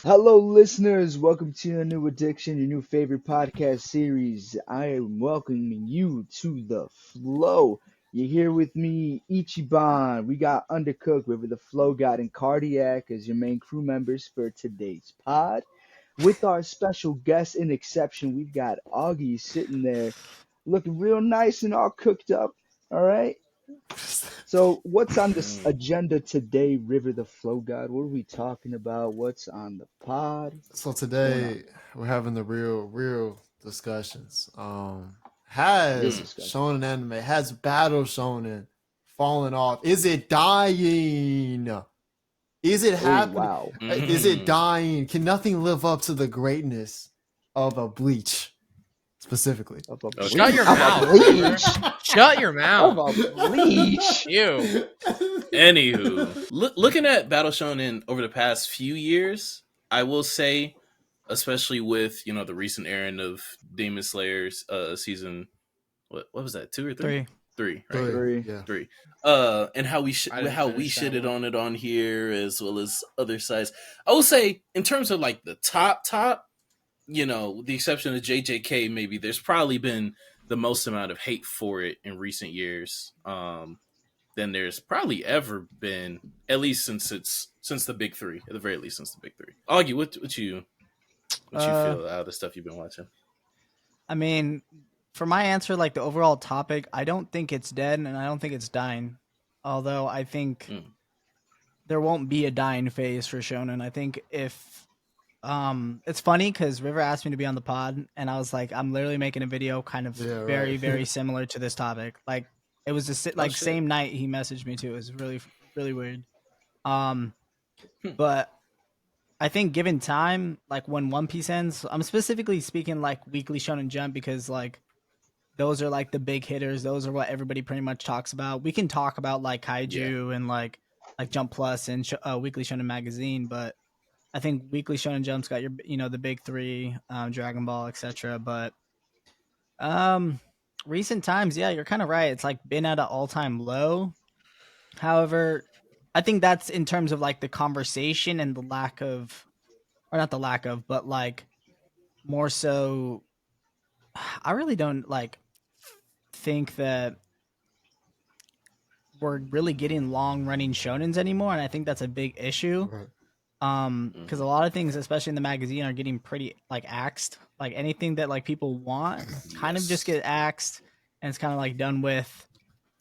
Hello, listeners. Welcome to your new addiction, your new favorite podcast series. I am welcoming you to the flow. You're here with me, Ichiban. We got Undercooked, River the Flow God, and Cardiac as your main crew members for today's pod. With our special guest in exception, we've got Augie sitting there looking real nice and all cooked up. All right. So, what's on this Mm. agenda today, River the Flow God? What are we talking about? What's on the pod? So What's going on? today we're having the real discussions. Real Has discussion. shonen anime, has battle shonen fallen off? Is it dying? Is it Oh, happening? wow. Is it Mm. dying? Can nothing live up to the greatness of a Bleach specifically? Of a Oh, bleach. shut your Of a mouth, bleach. Shut your Of mouth. a bleach. Ew. Anywho, looking at Battle Shonen over the past few years, I will say, especially with the recent airing of Demon Slayer's season, what was that, 2 or 3? 3, right? Three. Yeah. 3. And how we I didn't how we finish that shitted one. on it on here as well as other sites. I will say, in terms of like the top, with the exception of JJK, maybe there's probably been the most amount of hate for it in recent years. Than there's probably ever been, at least since the big three, at the very least since the big three. Augie, what you feel out of the stuff you've been watching? I mean, for my answer, like the overall topic, I don't think it's dead and I don't think it's dying. Although I think Mm. there won't be a dying phase for Shonen. I think if it's funny because River asked me to be on the pod and I was like, I'm literally making a video kind of Yeah, very, right. very similar to this topic. Like it was the Oh, like shit. same night he messaged me too. It was really, really weird. Hmm. But I think given time, like when One Piece ends, I'm specifically speaking like Weekly Shonen Jump because like those are like the big hitters. Those are what everybody pretty much talks about. We can talk about like Kaiju and like Jump Plus and Weekly Shonen Magazine, but I think Weekly Shonen Jump's got your the big three, Dragon Ball, etc. But um, recent times, yeah, you're kind of right. It's like been at an all time low. However, I think that's in terms of like the conversation and the lack of, or not the lack of, but like more so. I really don't like think that we're really getting long running shonens anymore, and I think that's a big issue. Right. Because a lot of things, especially in the magazine, are getting pretty like axed. Like anything that like people want, kind of just get axed, and it's kind of like done with.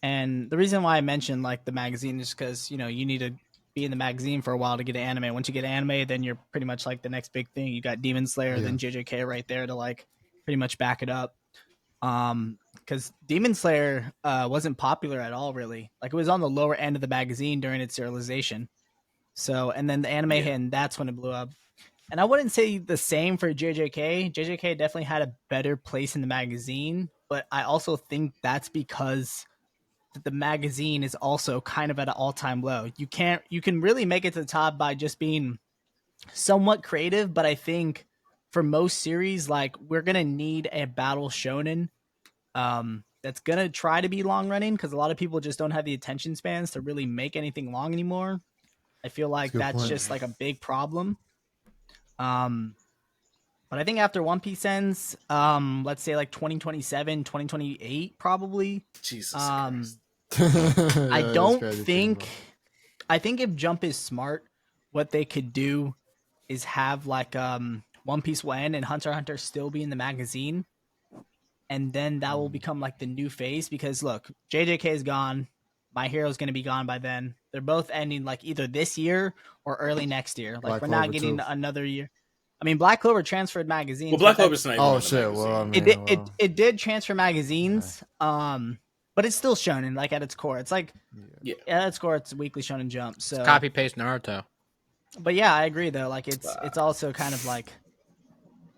And the reason why I mentioned like the magazine is because you need to be in the magazine for a while to get an anime. Once you get anime, then you're pretty much like the next big thing. You got Demon Slayer, Yeah. then JJK right there to like pretty much back it up. Because Demon Slayer wasn't popular at all, really. Like it was on the lower end of the magazine during its serialization. So, and then the anime hit, and that's when it blew up. And I wouldn't say the same for JJK. JJK definitely had a better place in the magazine, but I also think that's because the magazine is also kind of at an all-time low. You can really make it to the top by just being somewhat creative, but I think for most series, like we're gonna need a battle shonen that's gonna try to be long running because a lot of people just don't have the attention spans to really make anything long anymore. I feel like That's a good that's point. just like a big problem. Um, but I think after One Piece ends, let's say like 2027, 2028, probably. Jesus Um, Christ. I Yeah, don't that's crazy think. about. I think if Jump is smart, what they could do is have like One Piece will end and Hunter x Hunter still be in the magazine, and then that will become like the new phase. Because look, JJK is gone. My Hero's going to be gone by then. They're both ending like either this year or early next year. Like Black we're not Clover, getting too. another year. I mean, Black Clover transferred magazines. Well, Black but that- Clover's not even Oh in the shit! magazine. Well, I mean, it did well, it did transfer magazines. But it's still shonen like at its core. It's like Yeah. at its core, it's Weekly Shonen Jump. So Copy paste Naruto. but yeah, I agree though. Like it's also kind of like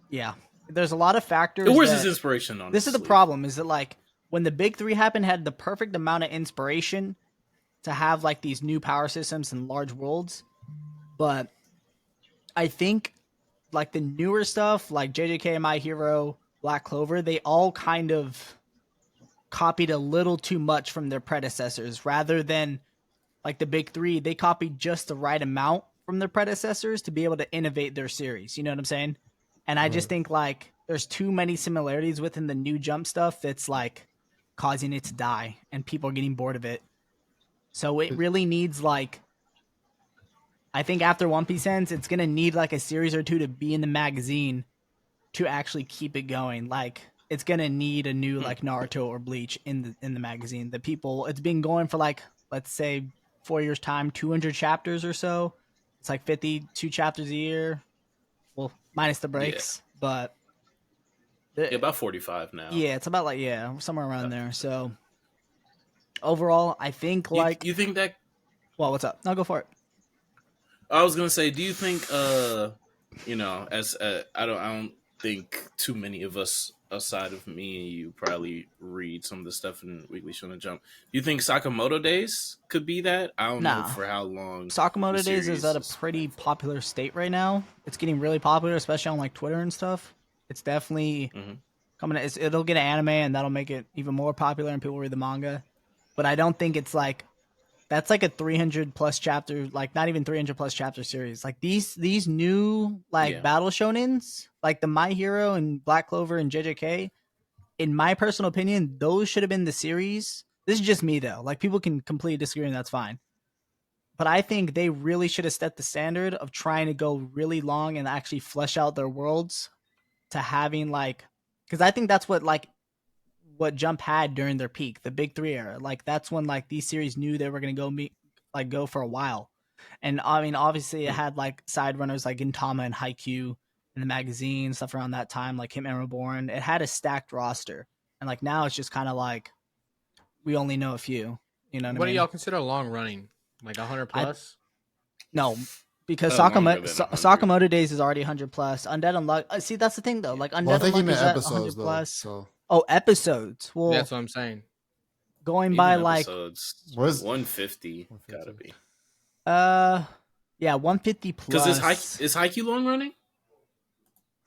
yeah. There's a lot of factors. It wears that- his inspiration on. this his is the sleeve. problem is that like when the big three happened had the perfect amount of inspiration to have like these new power systems and large worlds, but I think like the newer stuff like JJK, My Hero, Black Clover, they all kind of copied a little too much from their predecessors rather than like the big three. They copied just the right amount from their predecessors to be able to innovate their series. You know what I'm saying? And I just Right. think like there's too many similarities within the new Jump stuff that's like causing it to die and people are getting bored of it. So it really needs like, I think after One Piece ends, it's gonna need like a series or two to be in the magazine to actually keep it going. Like it's gonna need a new like Naruto or Bleach in the magazine. The people, it's been going for like, let's say 4 years time, 200 chapters or so. It's like 52 chapters a year. Well, minus the Yeah. breaks, but Yeah, about 45 now. yeah, it's about like somewhere around there. So overall, I think like You think that? well, what's up? No, go for it. I was gonna say, do you think as I don't think too many of us outside of me and you probably read some of the stuff in Weekly Shonen Jump. Do you think Sakamoto Days could be that? I don't know Nah. for how long. Sakamoto the Days is series at a pretty popular state right now. It's getting really popular, especially on like Twitter and stuff. It's definitely Mhm. coming. It'll get an anime, and that'll make it even more popular, and people read the manga. But I don't think it's like that's like a 300 plus chapter, like not even 300 plus chapter series. Like these new like Yeah. battle shonens, like the My Hero and Black Clover and JJK. In my personal opinion, those should have been the series. This is just me though. Like people can completely disagree, and that's fine. But I think they really should have set the standard of trying to go really long and actually flesh out their worlds to having like, because I think that's what Jump had during their peak, the Big Three era. Like that's when like these series knew they were gonna go for a while. And I mean, obviously it had like side runners like Gintama and Haikyuu in the magazine, stuff around that time, like Hitman Reborn. It had a stacked roster. And like now it's just kind of like we only know a few. You know what What I do mean? y'all consider long running? Like 100 plus? No, because Longer than 100. Sakamoto Days is already 100 plus. Undead Unluck. See, that's the thing though. Like Undead Well, I think he Unluck meant is at episodes 100 though. plus. So Oh, episodes. Well, That's what I'm saying. going Even by like episodes, What is- 150 gotta be. yeah, 150 plus. Because is Haikyuu long running?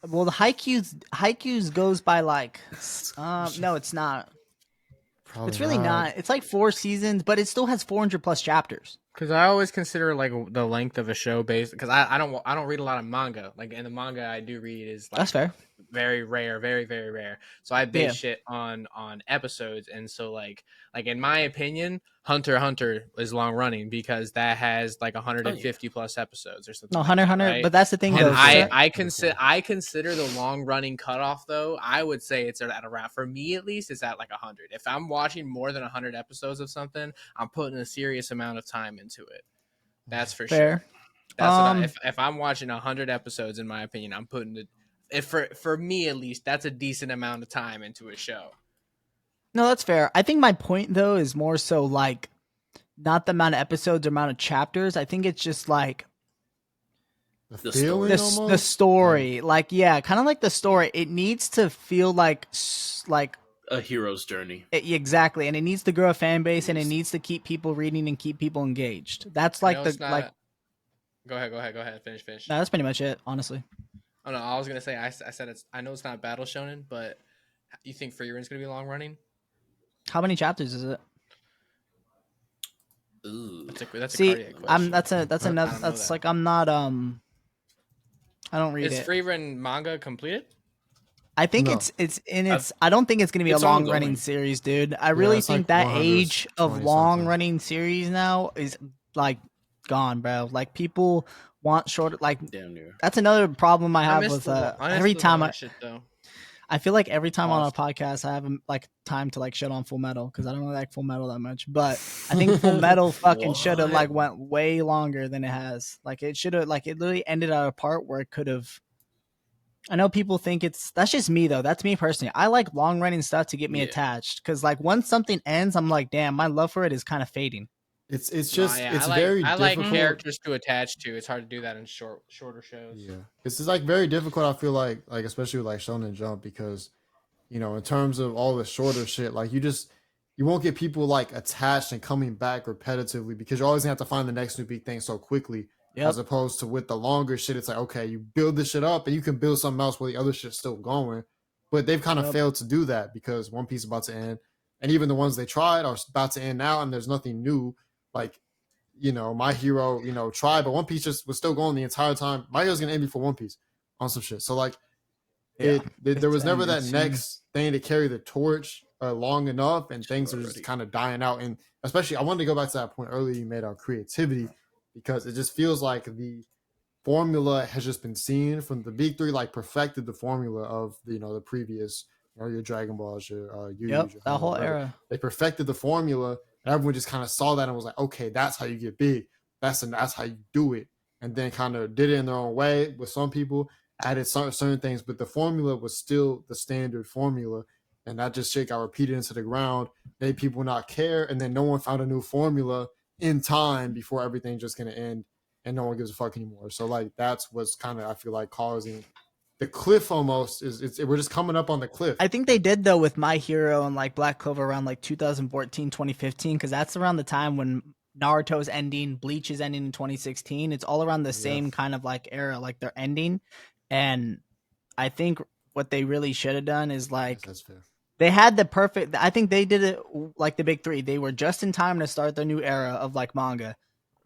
Well, the Haikyuu's goes by like no, it's not. probably It's really not. It's like 4 seasons, but it still has 400 plus chapters. Because I always consider like the length of a show based. Because I don't read a lot of manga. Like in the manga I do read is like That's fair. very rare, very very rare. So I base shit on episodes, and so like in my opinion, Hunter x Hunter is long running because that has like 150 plus episodes or something. No, like Hunter that, Hunter, right? but that's the thing And though. I consider the long running cutoff though. I would say it's at around, for me at least, it's at like 100. If I'm watching more than 100 episodes of something, I'm putting a serious amount of time into it. That's for fair. sure. That's if I'm watching 100 episodes, in my opinion, I'm putting it. If for me at least, that's a decent amount of time into a show. No, that's fair. I think my point though is more so like not the amount of episodes or amount of chapters. I think it's just like the story. feeling almost? the story. Like yeah, kind of like the story. It needs to feel like A hero's journey. Exactly, and it needs to grow a fan base, and it needs to keep people reading and keep people engaged. That's like like. Go ahead. Finish. No, that's pretty much it, honestly. Oh no, I was gonna say I said it's. I know it's not battle shonen, but you think Freerun's gonna be long running? How many chapters is it? Ooh. That's See, a cardiac question. that's another. That's like I'm not I don't read Is it. Freerun manga completed? I think No. it's in its. I don't think it's gonna be a It's long ongoing. running series, dude. I really it's think like that age of 120 long something. running series now is like gone, bro. Like people want shorter. Like Damn near. that's another problem I have miss with I miss every the time long shit though. I feel like every time on a Lost. podcast I have like time to like shit on Full Metal because I don't really like Full Metal that much. But I think Full Metal fucking should have like went way longer than it has. Like it should have like it literally ended at a part where it could have. I know people think that's just me though. That's me personally. I like long running stuff to get me attached because like once something ends, I'm like, damn, my love for it is kind of fading. It's just it's I very like difficult. characters to attach to. It's hard to do that in shorter shows. Yeah, it's just like very difficult. I feel like especially with like Shonen Jump because in terms of all the shorter shit, like you won't get people like attached and coming back repetitively because you're always gonna have to find the next new big thing so quickly. Yep. As opposed to with the longer shit, it's like okay, you build this shit up and you can build something else while the other shit's still going. But they've kind of failed to do that because One Piece is about to end, and even the ones they tried are about to end now, and there's nothing new. Like My Hero, tried, but One Piece just was still going the entire time. My Hero's gonna end before One Piece on some shit. So like there was never that next thing to carry the torch long enough, and things are just kind of dying out. And especially, I wanted to go back to that point earlier you made on creativity, because it just feels like the formula has just been seen from the big three, like perfected the formula of the previous, your Dragon Balls, your Yep, your that whole whatever. era. They perfected the formula, and everyone just kind of saw that and was like, okay, that's how you get big. That's how you do it. And then kind of did it in their own way with some people, added certain things, but the formula was still the standard formula. And that just shit got repeated into the ground, made people not care, and then no one found a new formula in time before everything just gonna end, and no one gives a fuck anymore. So like that's what's kind of, I feel like, causing the cliff almost. We're just coming up on the cliff. I think they did though with My Hero and like Black Clover around like 2014, 2015, because that's around the time when Naruto's ending, Bleach is ending in 2016. It's all around the same kind of like era, like they're ending. And I think what they really should have done is like, that's fair. They had the perfect. I think they did it like the big three. They were just in time to start their new era of like manga,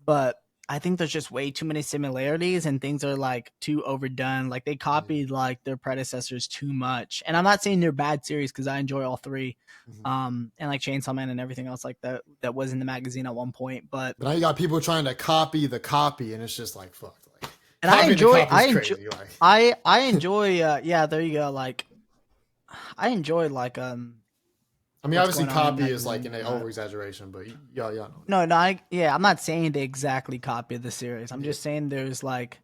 but I think there's just way too many similarities and things are like too overdone. Like they copied like their predecessors too much. And I'm not saying they're bad series because I enjoy all three, and like Chainsaw Man and everything else like that was in the magazine at one point. But now you got people trying to copy the copy, and it's just like fuck. Like, and I enjoy. Yeah, there you go. Like. I enjoy like I mean, obviously, copy is like an over exaggeration, but yeah. No, I'm not saying they exactly copy the series. I'm just saying there's like,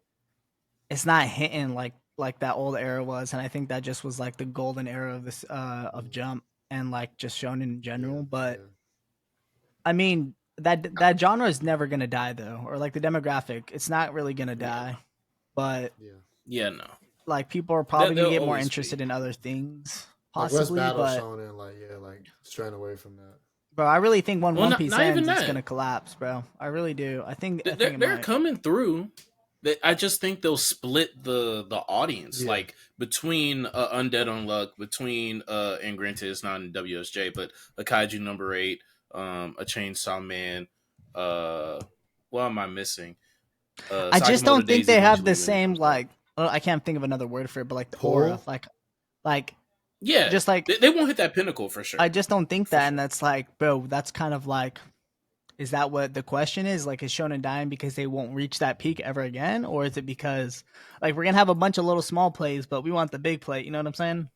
it's not hitting like that old era was, and I think that just was like the golden era of this of Jump and like just Shonen in general. But I mean that genre is never gonna die though, or like the demographic, it's not really gonna die. But no. Like people are probably gonna get more interested in other things, possibly. Like but Shonen, like straying away from that. Bro, I really think when One Piece ends, it's gonna collapse, bro. I really do. I think they're coming through. I just think they'll split the audience, like between Undead Unluck, between and granted it's not in WSJ, but a Kaiju number 8, a Chainsaw Man. What am I missing? I just don't think they have the same like. I can't think of another word for it, but like the aura, like yeah, just like they won't hit that pinnacle for sure. I just don't think that, and that's like, bro, that's kind of like, is that what the question is? Like, is Shonen dying because they won't reach that peak ever again, or is it because like we're gonna have a bunch of little small plays, but we want the big play? You know what I'm saying?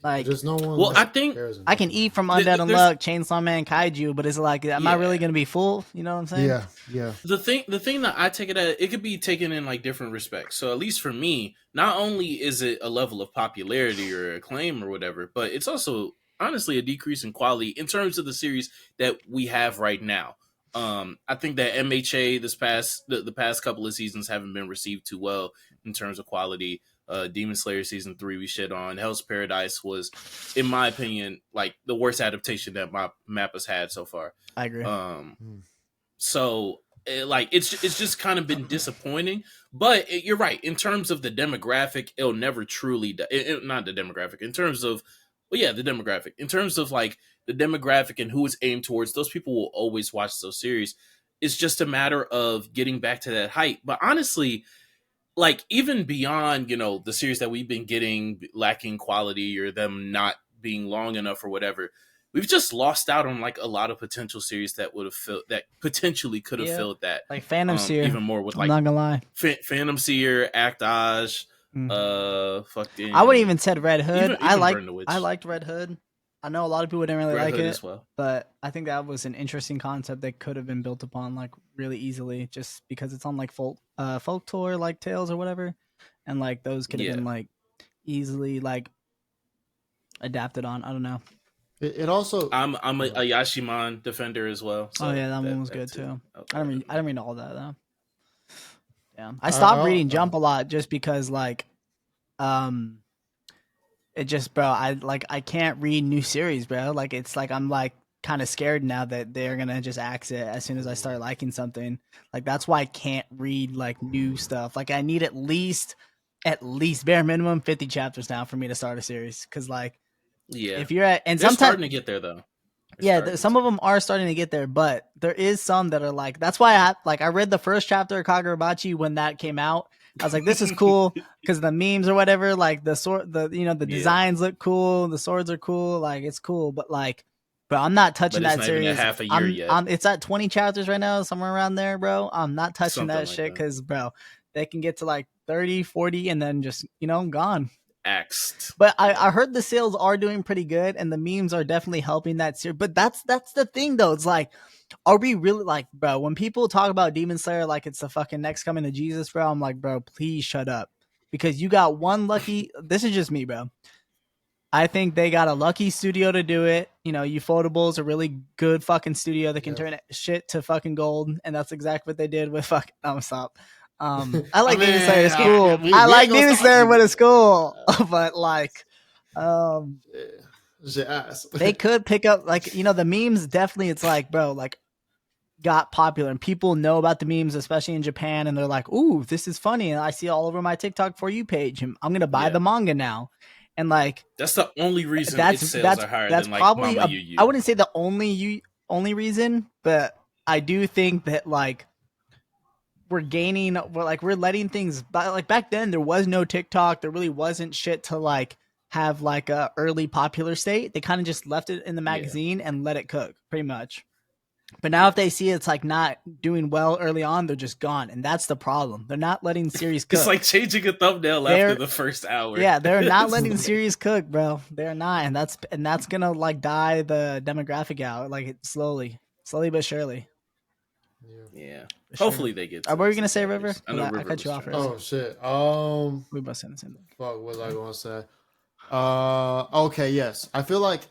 Like, there's no one. Well, I think I can eat from Undead Unluck, Chainsaw Man, Kaiju, but it's like, am I really gonna be full? You know what I'm saying? Yeah. The thing that I take it at, it could be taken in like different respects. So at least for me, not only is it a level of popularity or acclaim or whatever, but it's also honestly a decrease in quality in terms of the series that we have right now. I think that MHA the past couple of seasons haven't been received too well in terms of quality. Demon Slayer season 3 we shit on. Hell's Paradise was, in my opinion, like the worst adaptation that my map has had so far. I agree. So it's just kind of been disappointing. But you're right, in terms of the demographic, it'll never truly not the demographic. In terms of the demographic. In terms of like the demographic and who it's aimed towards, those people will always watch those series. It's just a matter of getting back to that height. But honestly, like even beyond, the series that we've been getting lacking quality or them not being long enough or whatever, we've just lost out on like a lot of potential series that would have filled that potentially could have filled that. Like Phantom Seer, even more with like I'm not gonna lie, Phantom Seer, Actage, fucking. I wouldn't even said Red Hood. Even I liked Red Hood. I know a lot of people didn't really like it as well, but I think that was an interesting concept that could have been built upon like really easily, just because it's on like folk tour like Tales or whatever, and like those could have been like easily like adapted on. I don't know. It also I'm a Yashiman defender as well. So that one was good too. I didn't read all that though. Yeah, I stopped reading Jump a lot just because like, it just, bro, I can't read new series, bro. Like it's like I'm like kind of scared now that they're gonna just axe it as soon as I start liking something. Like that's why I can't read like new stuff. Like I need at least bare minimum 50 chapters now for me to start a series. Cause like, if you're at, and they're sometimes starting to get there though. Yeah, some of them are starting to get there, but there is some that are like. That's why I read the first chapter of Kagurabachi when that came out. I was like, this is cool because the memes or whatever, like the sword, the designs look cool, the swords are cool, like it's cool, but I'm not touching But it's that not even series. half a year yet. It's at 20 chapters right now, somewhere around there, bro. I'm not touching Something that like shit that. because, bro, they can get to like 30, 40 and then just, gone. Axed. But I heard the sales are doing pretty good and the memes are definitely helping that series. But that's the thing though. It's like, are we really like, bro, when people talk about Demon Slayer like it's the fucking next coming to Jesus, bro, I'm like, bro, please shut up. Because you got one lucky, this is just me, bro. I think they got a lucky studio to do it. Ufotable is a really good fucking studio that can turn shit to fucking gold. And that's exactly what they did with fucking, stop. I like Demon Slayer, it's cool. I like Demon Slayer, but it's cool. But they could pick up the memes. Definitely, it's like, bro, like got popular and people know about the memes, especially in Japan, and they're like, "Ooh, this is funny," and I see it all over my TikTok For You page, and I'm gonna buy the manga now. And like that's the only reason its sales are higher than like probably Mama Yu Yu. I wouldn't say the only reason, but I do think that like we're letting things like back then there was no TikTok, there really wasn't shit to like have like a early popular state. They kind of just left it in the magazine and let it cook pretty much. But now if they see it's like not doing well early on, they're just gone. And that's the problem. They're not letting series cook. It's like changing a thumbnail after the first hour. Yeah, they're not letting series cook, bro. They're not. And that's gonna like die the demographic out, like slowly but surely. Yeah. Hopefully they get what were you gonna say, River? I cut you off. Oh shit. We must say the same thing. Fuck, what was I gonna say? Okay, yes. I feel like,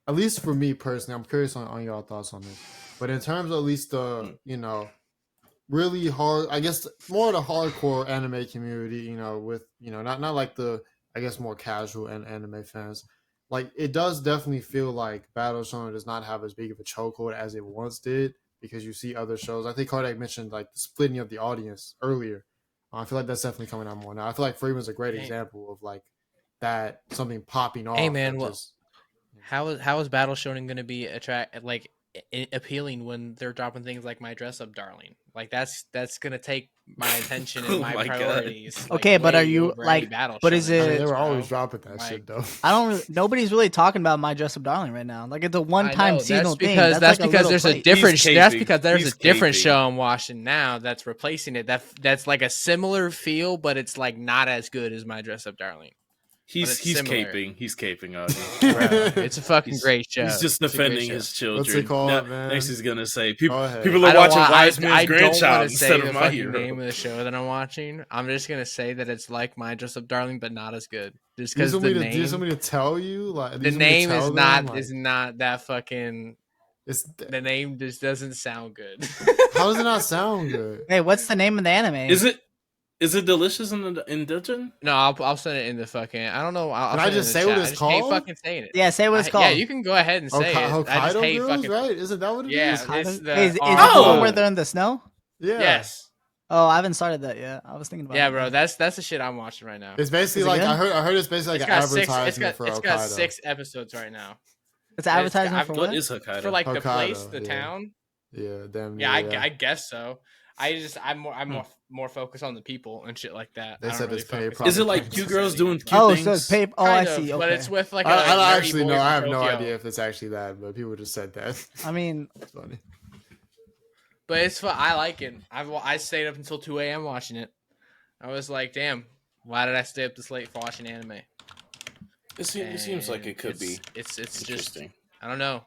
at least for me personally, I'm curious on your thoughts on this. But in terms of at least the, really hard, I guess more of the hardcore anime community, with, not like the, I guess, more casual and anime fans, like it does definitely feel like Battle Shonen does not have as big of a chokehold as it once did, because you see other shows. I think Kardak mentioned like the splitting of the audience earlier. I feel like that's definitely coming out more now. I feel like Freeman's a great example of like that, something popping off. Hey man, how is Battle Shonen going to be appealing when they're dropping things like My Dress Up Darling? Like that's gonna take my attention and my priorities. Like, okay, but are you like? But is it? They were always dropping that shit though. Nobody's really talking about My Dress Up Darling right now. Like it's a one-time seasonal thing. That's because there's a different. That's because there's a different show I'm watching now that's replacing it. That's like a similar feel, but it's like not as good as My Dress Up Darling. He's caping. He's caping on It's a fucking great show. He's just defending his children. What's it called, man? Next he's gonna say people are watching Wise Man's Grandchild instead of my hero. Name of the show that I'm watching. I'm just gonna say that it's like My Dress Up Darling, but not as good. Just because the name. Do somebody to tell you? Like the name is not that fucking. The name just doesn't sound good. How does it not sound good? Hey, what's the name of the anime? Is it delicious in Dungeon? No, I'll send it in the fucking. I don't know. Can I just say what it's called? I just hate fucking saying it. Yeah, say what it's called. Yeah, you can go ahead and say it. Hokkaido I just hate Girls, fucking. Right? Isn't that what it is? Is it the one where they're in the snow? Yeah. Yes. Oh, I haven't started that yet. I was thinking about. Yeah, bro, that's the shit I'm watching right now. It's basically like I heard it's basically like an advertisement for Hokkaido. It's got 6 episodes right now. It's an advertisement for what? Is Hokkaido? For like Hokkaido, the place, the town. Yeah, damn. Yeah, I guess so. I'm more focused on the people and shit like that. They said it's paid. Is it like two girls doing cute things? So it's paid. Oh, I see. Okay. But it's with like. I don't actually know. I have no idea if it's actually that, but people just said that. I mean, it's funny. But it's fun. I like it. I stayed up until 2 a.m. watching it. I was like, damn, why did I stay up this late for watching anime? It seems like it could be. It's interesting. I don't know.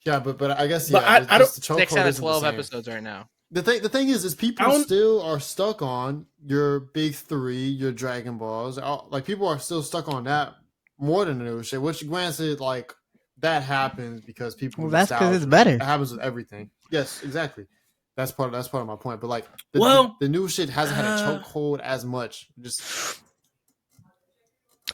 Yeah, but I guess I don't. 6 out of 12 episodes right now. The thing is people still are stuck on your big 3, your Dragon Balls. Like people are still stuck on that more than the new shit. Which granted, like that happens because people. Well, that's because it's better. It happens with everything. Yes, exactly. That's part of my point. But like the new shit hasn't had a chokehold as much. Just.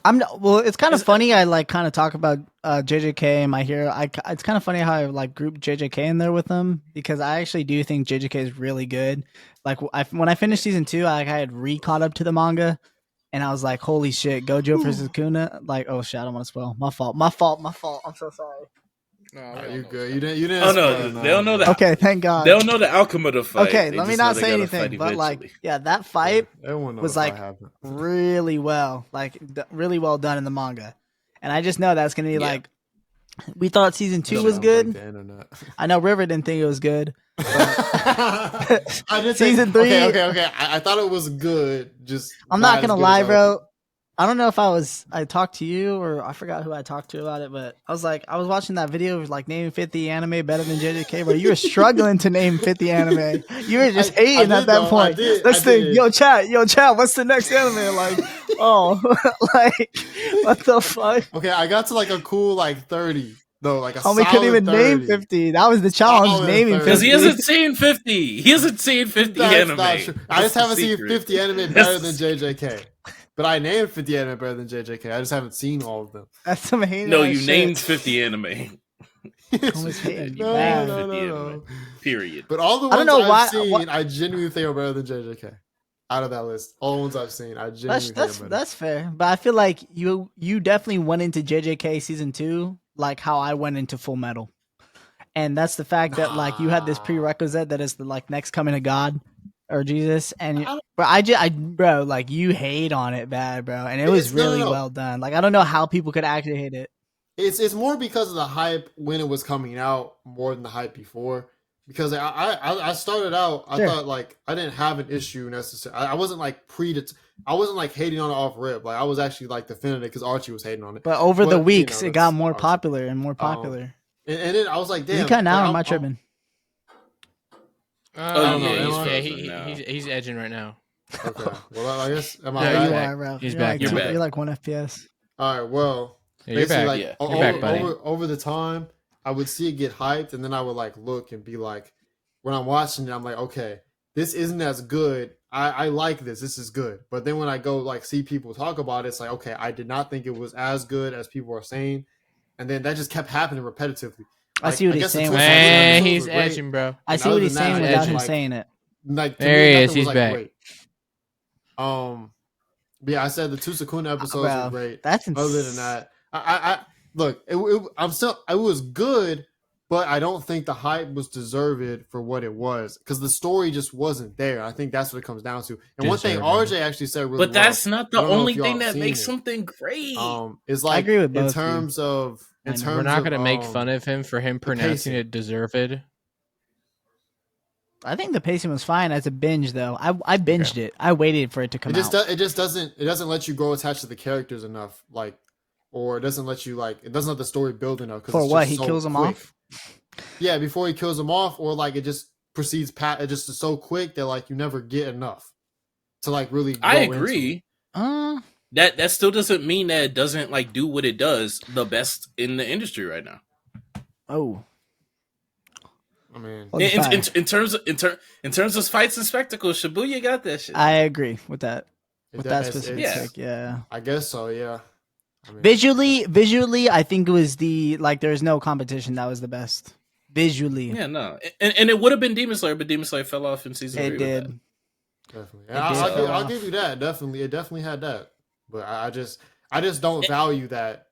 It's kind of funny. I like kind of talk about JJK and My Hero. It's kind of funny how I like group JJK in there with them because I actually do think JJK is really good. Like when I finished season 2, I had caught up to the manga, and I was like, "Holy shit, Gojo versus Kuna!" Like, oh shit, I don't want to spoil. My fault. I'm so sorry. No, You good? You didn't. Oh no, spoil they don't know that. Okay, thank God. They don't know the outcome of the fight. Okay, They let me just know not they say gotta anything, fight but like, eventually. yeah, that fight Everyone knows was the like fight happened. really well, really well done in the manga, and I just know that's gonna be Yeah. like. We thought season 2 was Sounds like good. the internet. I know River didn't think it was good. I did Season think, 3. Okay. I thought it was good. Just I'm not as gonna good as lie, other bro. people. I don't know if I talked to you or I forgot who I talked to about it, but I was watching that video of like naming 50 anime better than JJK, bro. You were struggling to name 50 anime. You were just hating I did, at that though. point. I did. Yo, chat, what's the next anime? Like, oh, like, what the fuck? Okay, I got to like a cool like 30 though, like a Homie solid couldn't even 30. name 50. That was the challenge, Solid naming 30. Because 50. he hasn't seen 50. He hasn't seen 50 That's anime. not true. I That's just the haven't seen secret. 50 anime That's better the than JJK. But I named 50 anime better than JJK. I just haven't seen all of them. That's some hating. No, ass you shit. named 50 anime. Homie's hating. You No, named no, 50 no, anime. no. Period. But all the I don't ones know I've why- seen, what- I genuinely think are better than JJK. Out of that list, all the ones I've seen, I genuinely think are better. That's fair, but I feel like you definitely went into JJK season 2 like how I went into Full Metal, and that's the fact that like you had this prerequisite that is the like next coming of God or Jesus, and bro, like you hate on it bad, bro, and it was really well done. Like I don't know how people could actually hate it. It's more because of the hype when it was coming out more than the hype before. Because I started out, I thought like I didn't have an issue necessarily. I wasn't like I wasn't like hating on it off rip. Like I was actually like defending it because Archie was hating on it. But over the weeks, you know, it got more Archie. popular and more popular. And then I was like, damn. You cut now, like, or am I tripping? Oh, yeah, he's edging right now. Okay. Well, I guess am I Yeah, back? You back. are, bro. He's You're back. Like You're back. You're like 1 FPS. All right. Well, Yeah, you're basically, back. like Yeah. You're back, buddy. over the time, I would see it get hyped, and then I would like look and be like, when I'm watching it, I'm like, okay, this isn't as good. I like this. This is good. But then when I go like see people talk about it, it's like, okay, I did not think it was as good as people are saying, and then that just kept happening repetitively. I see what he's guess the saying. twist without episodes Man, saying it. he's were great. edging, bro. I And see what other he's than that, saying it's without him like- saying it. Like to There me, he nothing is. was, He's like, back. great. But yeah, I said the 2 Sukuna episodes Bro, were great. That's Other than that, I look, it was good, but I don't think the hype was deserved for what it was because the story just wasn't there. I think that's what it comes down to. And one thing Deserving. RJ actually said really But well, that's not the I don't know if only y'all thing have that seen makes it. something great. Is like agree with both in of you. terms of I know. We're not going gonna to make fun of him for him pronouncing pacing. it deserved. I think the pacing was fine as a binge, though. I binged it. I waited for it to come out. It just doesn't let you grow attached to the characters enough, like, or it doesn't let you like it doesn't let the story build enough. For it's what? just He so kills him quick. off? Yeah, before he kills them off, or like it just proceeds it just is so quick that like you never get enough to like really. I go agree. into That still doesn't mean that it doesn't like do what it does the best in the industry right now. Oh. I mean, Well, In terms of fights and spectacles, Shibuya got that shit. I agree with that. it With that does- specific it's- take, yeah. I guess so. Yeah. I mean, Visually, I think it was there's no competition that was the best. Visually. Yeah, no, and it would have been Demon Slayer, but Demon Slayer fell off in season 3. It with did. that. definitely. It I'll did. give you that. Definitely, it definitely had that. But I just don't value that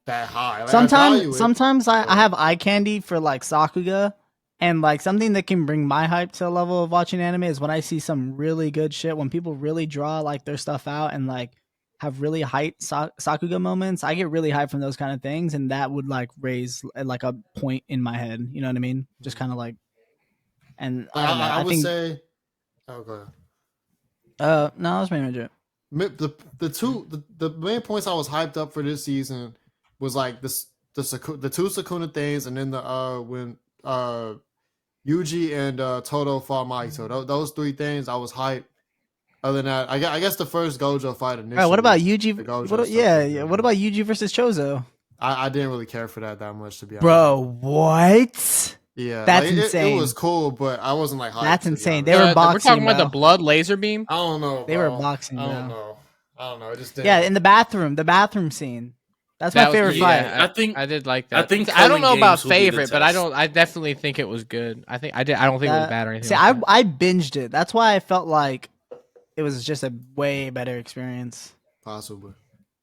high. Like, I value it, Sometimes I but- have eye candy for like Sakuga, and like something that can bring my hype to a level of watching anime is when I see some really good shit. When people really draw like their stuff out and like have really hype Sakuga moments, I get really hyped from those kind of things, and that would like raise like a point in my head. You know what I mean? Just kind of like, and I don't know. I would think, say. Oh, go ahead. no, I was pretty much it. The main points I was hyped up for this season was like the 2 Sukuna things, and then when Yuji and Toto fought Mahito. Those 3 things I was hyped. Other than that, I guess the first Gojo fight initially. All right, what about Yuji? the Gojo What, stuff yeah, was yeah. good. What about Yuji versus Chozo? I didn't really care for that much, to be honest. Bro, what? Yeah, That's like, insane. It was cool, but I wasn't like hyped. That's to be insane. honest. They were We're boxing, talking about bro. the blood laser beam. I don't know. They were bro. boxing, I bro. don't know. It just didn't. Yeah, in the bathroom scene. That's my That was favorite pretty- fight. yeah, I think I did like that. I think I don't know Culling about Games will be the favorite, but test. I definitely think it was good. I don't think it was bad or anything. See, like that. I binged it. That's why I felt like it was just a way better experience. Possibly.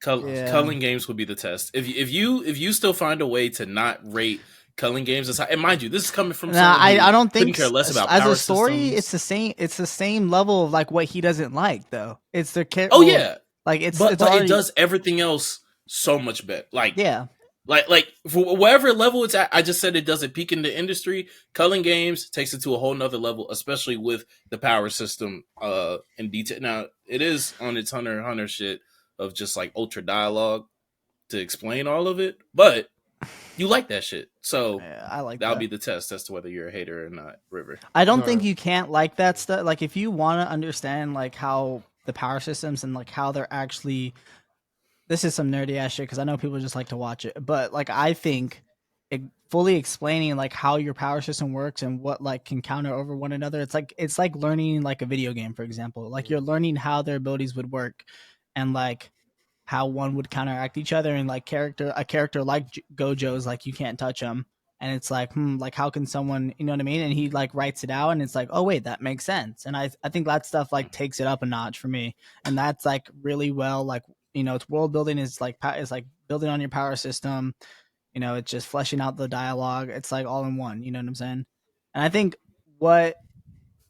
Yeah. Culling games would be the test. If you still find a way to not rate culling games as high, and mind you, this is coming from Nah, someone who I don't couldn't think care less about as power a story, systems. it's the same level of like what he doesn't like though. It's the Oh yeah, like it's but already it does everything else so much better. yeah. Like for whatever level it's at, I just said it doesn't peak in the industry. Culling games takes it to a whole nother level, especially with the power system in detail. Now it is on its Hunter x Hunter shit of just like ultra dialogue to explain all of it, but you like that shit. So Yeah, I like that'll that. be the test as to whether you're a hater or not, River. I don't All think right. you can't like that stuff. Like if you want to understand like how the power systems and like how they're actually, this is some nerdy ass shit because I know people just like to watch it, but like I think fully explaining like how your power system works and what like can counter over one another. It's like learning like a video game, for example. Like you're learning how their abilities would work, and like how one would counteract each other. And like a character like Gojo's like you can't touch him, and it's like how can someone, you know what I mean? And he like writes it out, and it's like, oh wait, that makes sense. And I think that stuff like takes it up a notch for me, and that's like really well like, you know, it's world building is like building on your power system. You know, it's just fleshing out the dialogue. It's like all in one. You know what I'm saying? And I think what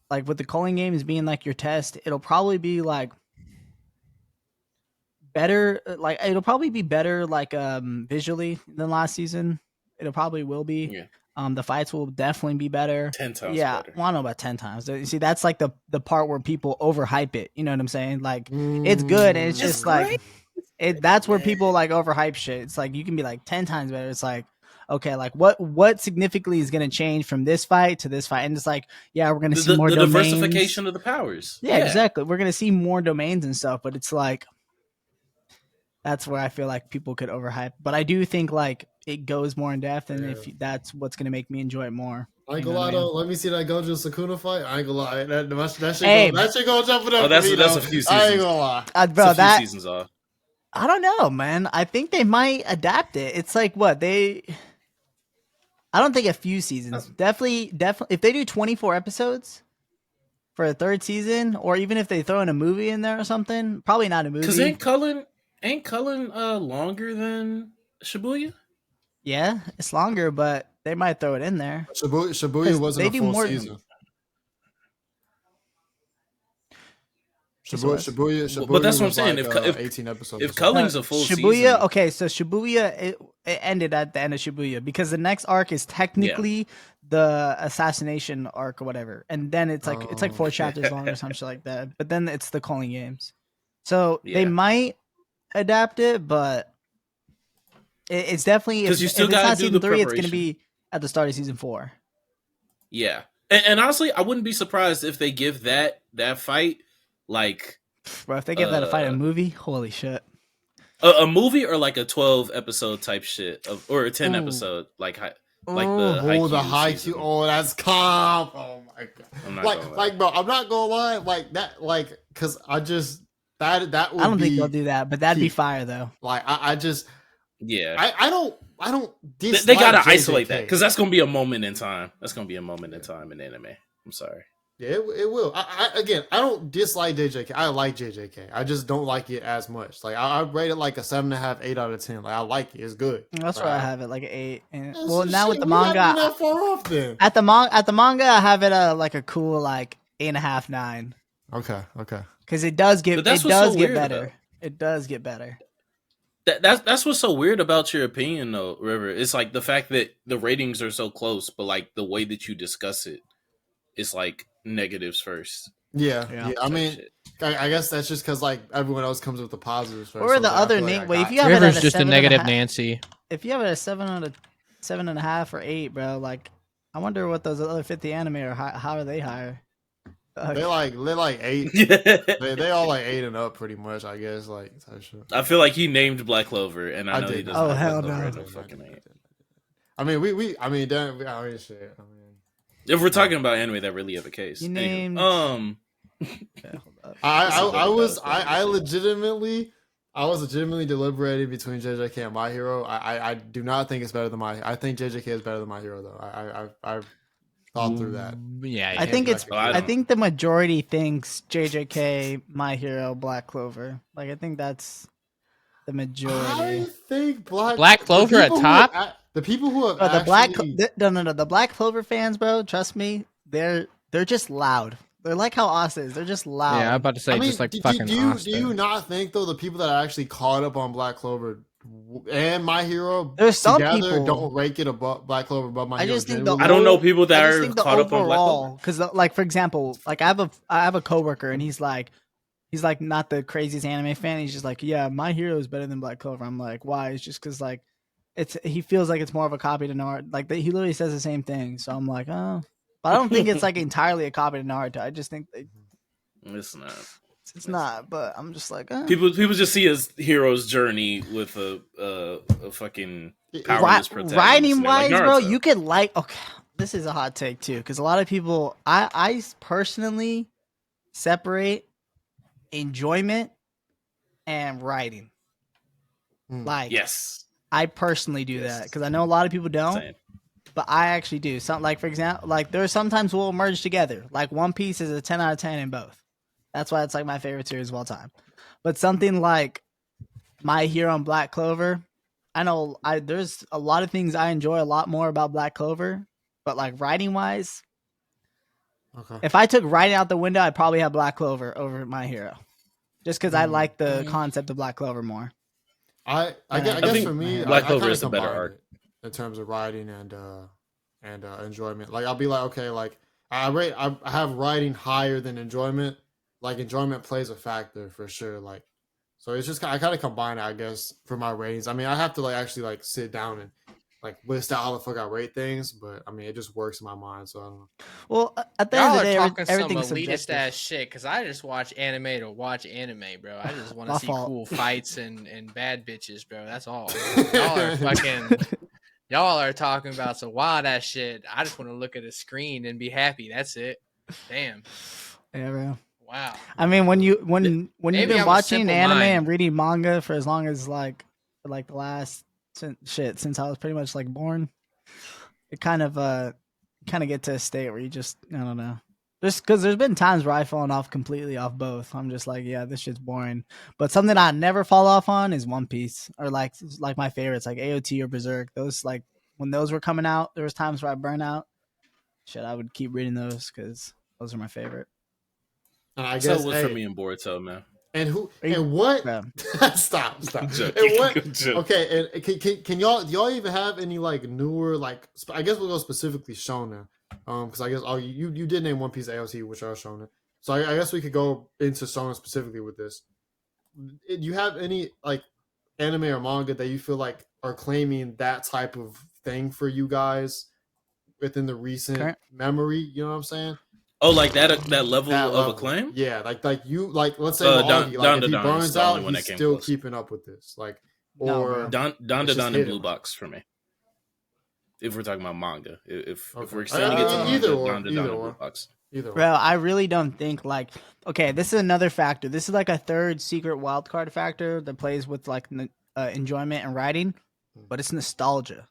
like with the culling games being like your test, it'll probably be like better. Like it'll probably be better like visually than last season. It'll probably will be. Yeah, The fights will definitely be better. 10 times Yeah, better. well, I don't know about 10 times. You see, that's like the part where people overhype it. You know what I'm saying? Like it's good, and it's It's just like great. that's where people like overhype shit. It's like you can be like 10 times better. It's like, okay, like what significantly is going to change from this fight to this fight? And it's like, yeah, we're going to see more The domains. diversification of the powers. Yeah, exactly. We're going to see more domains and stuff, but it's like that's where I feel like people could overhype. But I do think like it goes more in depth, and if that's what's going to make me enjoy it more. I ain't You know gonna what lie I mean? though. Let me see that Gojo Sukuna fight. I ain't gonna lie. That shit Hey, that shit gonna jump it up Oh, that's for me, that's though. a few I ain't seasons. gonna lie. Bro, It's a few that seasons off. I don't know, man. I think they might adapt it. It's like what they. I don't think a few seasons. Definitely. If they do 24 episodes for a third season, or even if they throw in a movie in there or something, probably not a movie. Because ain't Cullen longer than Shibuya? Yeah, it's longer, but they might throw it in there. Shibuya wasn't they a do full more- season. Yes, it was. Shibuya But that's what I'm was saying. like, If 18 episodes. if or something. Culling's a full Shibuya, season, okay, so Shibuya it ended at the end of Shibuya because the next arc is technically the assassination arc or whatever, and then it's like 4 chapters long or some shit like that. But then it's the calling games, so they Yeah. might adapt it, but it's definitely if 'Cause you still it's gotta not do season the 3, it's going to preparation. be at the start of season 4. yeah. And honestly, I wouldn't be surprised if they give that fight like Bro, if they give that a fight a movie, holy shit! a movie or like a 12 episode type shit or a 10 Ooh. episode like the the Haikyuu Haikyuu. season. Oh, that's comp. Oh my god. I'm not gonna lie. Like, bro, I'm not gonna lie. Like that, like, cause I just that would I don't think be they'll do that, but that'd be peak. fire though. Like I just Yeah. I don't dislike They gotta JJK. isolate that because that's gonna be a moment in time. That's gonna be a moment in time in anime. I'm sorry. Yeah, it will. Again, I don't dislike JJK. I like JJK. I just don't like it as much. Like I rate it like a 7.5, 8 out of 10. Like I like it. It's good. That's Like, why I have it like an 8. And That's well, some now shit. with the We not manga, even that far off then. at the manga, I have it like a cool like 8.5, 9. Okay. Because it does But get that's what's so weird, better. though. It does get better. That's what's so weird about your opinion though, River. It's like the fact that the ratings are so close, but like the way that you discuss it is like negatives first. Yeah. I mean, shit. I guess that's just because like everyone else comes with the positives first. Or so the it's like, I other feel like name. I Wait, got if you have it River's at a just a 7.5 negative Nancy. If you have it at 7.5 or 8, bro, like I wonder what those other 50 anime are. How are they higher? they're like 8. I they all like 8 and up pretty much. I guess like type shit. feel like he named Black Clover, and I know he did. doesn't. Oh, have hell Black Clover no. at no fucking eight. I mean, shit. I mean, If we're talking about anime that really have a case, You Anywho, named- Yeah, hold up. I was I legitimately deliberating between JJK and My Hero. I do not think it's better than My. I think JJK is better than My Hero though. I've thought through that. Yeah, I think it's. Oh, I I don't- think the majority thinks JJK, My Hero, Black Clover. Like I think that's. the I majority. think Black Clover at top? The people who have Bro, actually no, the Black Clover fans, bro. Trust me, they're just loud. They're like how Asta is. They're just loud. Yeah, I'm about to say I mean, just like do fucking you Asta. not think though the people that are actually caught up on Black Clover and My Hero There's some together people. don't rank it above Black Clover above My I Hero? just think the Genuinely? I don't know overall- people that I just are think the caught up on Black Clover. overall, because like for example, like I have a coworker and he's like not the craziest anime fan. He's just like, yeah, My Hero is better than Black Clover. I'm like, why? It's just because like he feels like it's more of a copy to Naruto. Like he literally says the same thing. So I'm like, oh, but I don't think it's like entirely a copy to Naruto. I just think It's not. it's not. But I'm just like, People just see his hero's journey with a fucking powerless protagonist. writing and they're like, wise, bro, Naruto. you could like. Okay, this is a hot take too, because a lot of people, I personally separate enjoyment and writing. Like, Yes. I personally do Yes. that because I know a lot of people don't, Same. but I actually do. Some like for example, like there are sometimes we'll merge together. Like One Piece is a 10 out of 10 in both. That's why it's like my favorite series of all time. But something like My Hero and Black Clover, I know there's a lot of things I enjoy a lot more about Black Clover, but like writing wise, Okay. if I took writing out the window, I'd probably have Black Clover over My Hero, just because I like the concept of Black Clover more. I I guess think for me, Black I Clover kinda is the better combine arc. it in terms of writing and enjoyment. Like I'll be like, okay, like I have writing higher than enjoyment. Like enjoyment plays a factor for sure. Like so it's just I kind of combine it, I guess, for my ratings. I mean, I have to like actually like sit down and like list out how the fuck I rate things, but I mean, it just works in my mind. So I don't know. Well, at the end Y'all of are the day, talking some everything's elitist subjective. ass shit because I just watch anime to watch anime, bro. I just want My to see fault. cool fights and bad bitches, bro. That's all. Y'all are fucking. Y'all are talking about some wild ass shit. I just want to look at a screen and be happy. That's it. Damn. Yeah, bro. Wow. I mean, when you've Maybe been I'm a watching simple anime mind. and reading manga for as long as like the last since I was pretty much like born, it kind of get to a state where you just I don't know. Just because there's been times where I've fallen off completely off both. I'm just like, yeah, this shit's boring. But something I never fall off on is One Piece or like my favorites like AOT or Berserk. Those like when those were coming out, there was times where I burn out. Shit, I would keep reading those because those are my favorite. And I So guess it was hey, for me and Boruto, man. and who Are you- and what? Bro. Stop. I'm joking. And what? I'm joking. Okay, and can y'all do y'all even have any like newer like I guess we'll go specifically shonen, because I guess you did name One Piece AOT, which are shonen, so I guess we could go into shonen specifically with this. Do you have any like anime or manga that you feel like are claiming that type of thing for you guys within the recent Current- memory? You know what I'm saying? Oh, like that level That of level. acclaim? Yeah, like you like let's say Don- Augie, like if he Don is burns the only out, one he's that came still close. keeping up with this. Like No, or bro. Don It's just and hidden. Blue Box for me. If we're talking about manga, if Okay. we're extending it to manga, Either or, Don and either Blue or. Box. either way. Bro, I really don't think like okay. This is another factor. This is like a third secret wild card factor that plays with like enjoyment and writing, but it's nostalgia.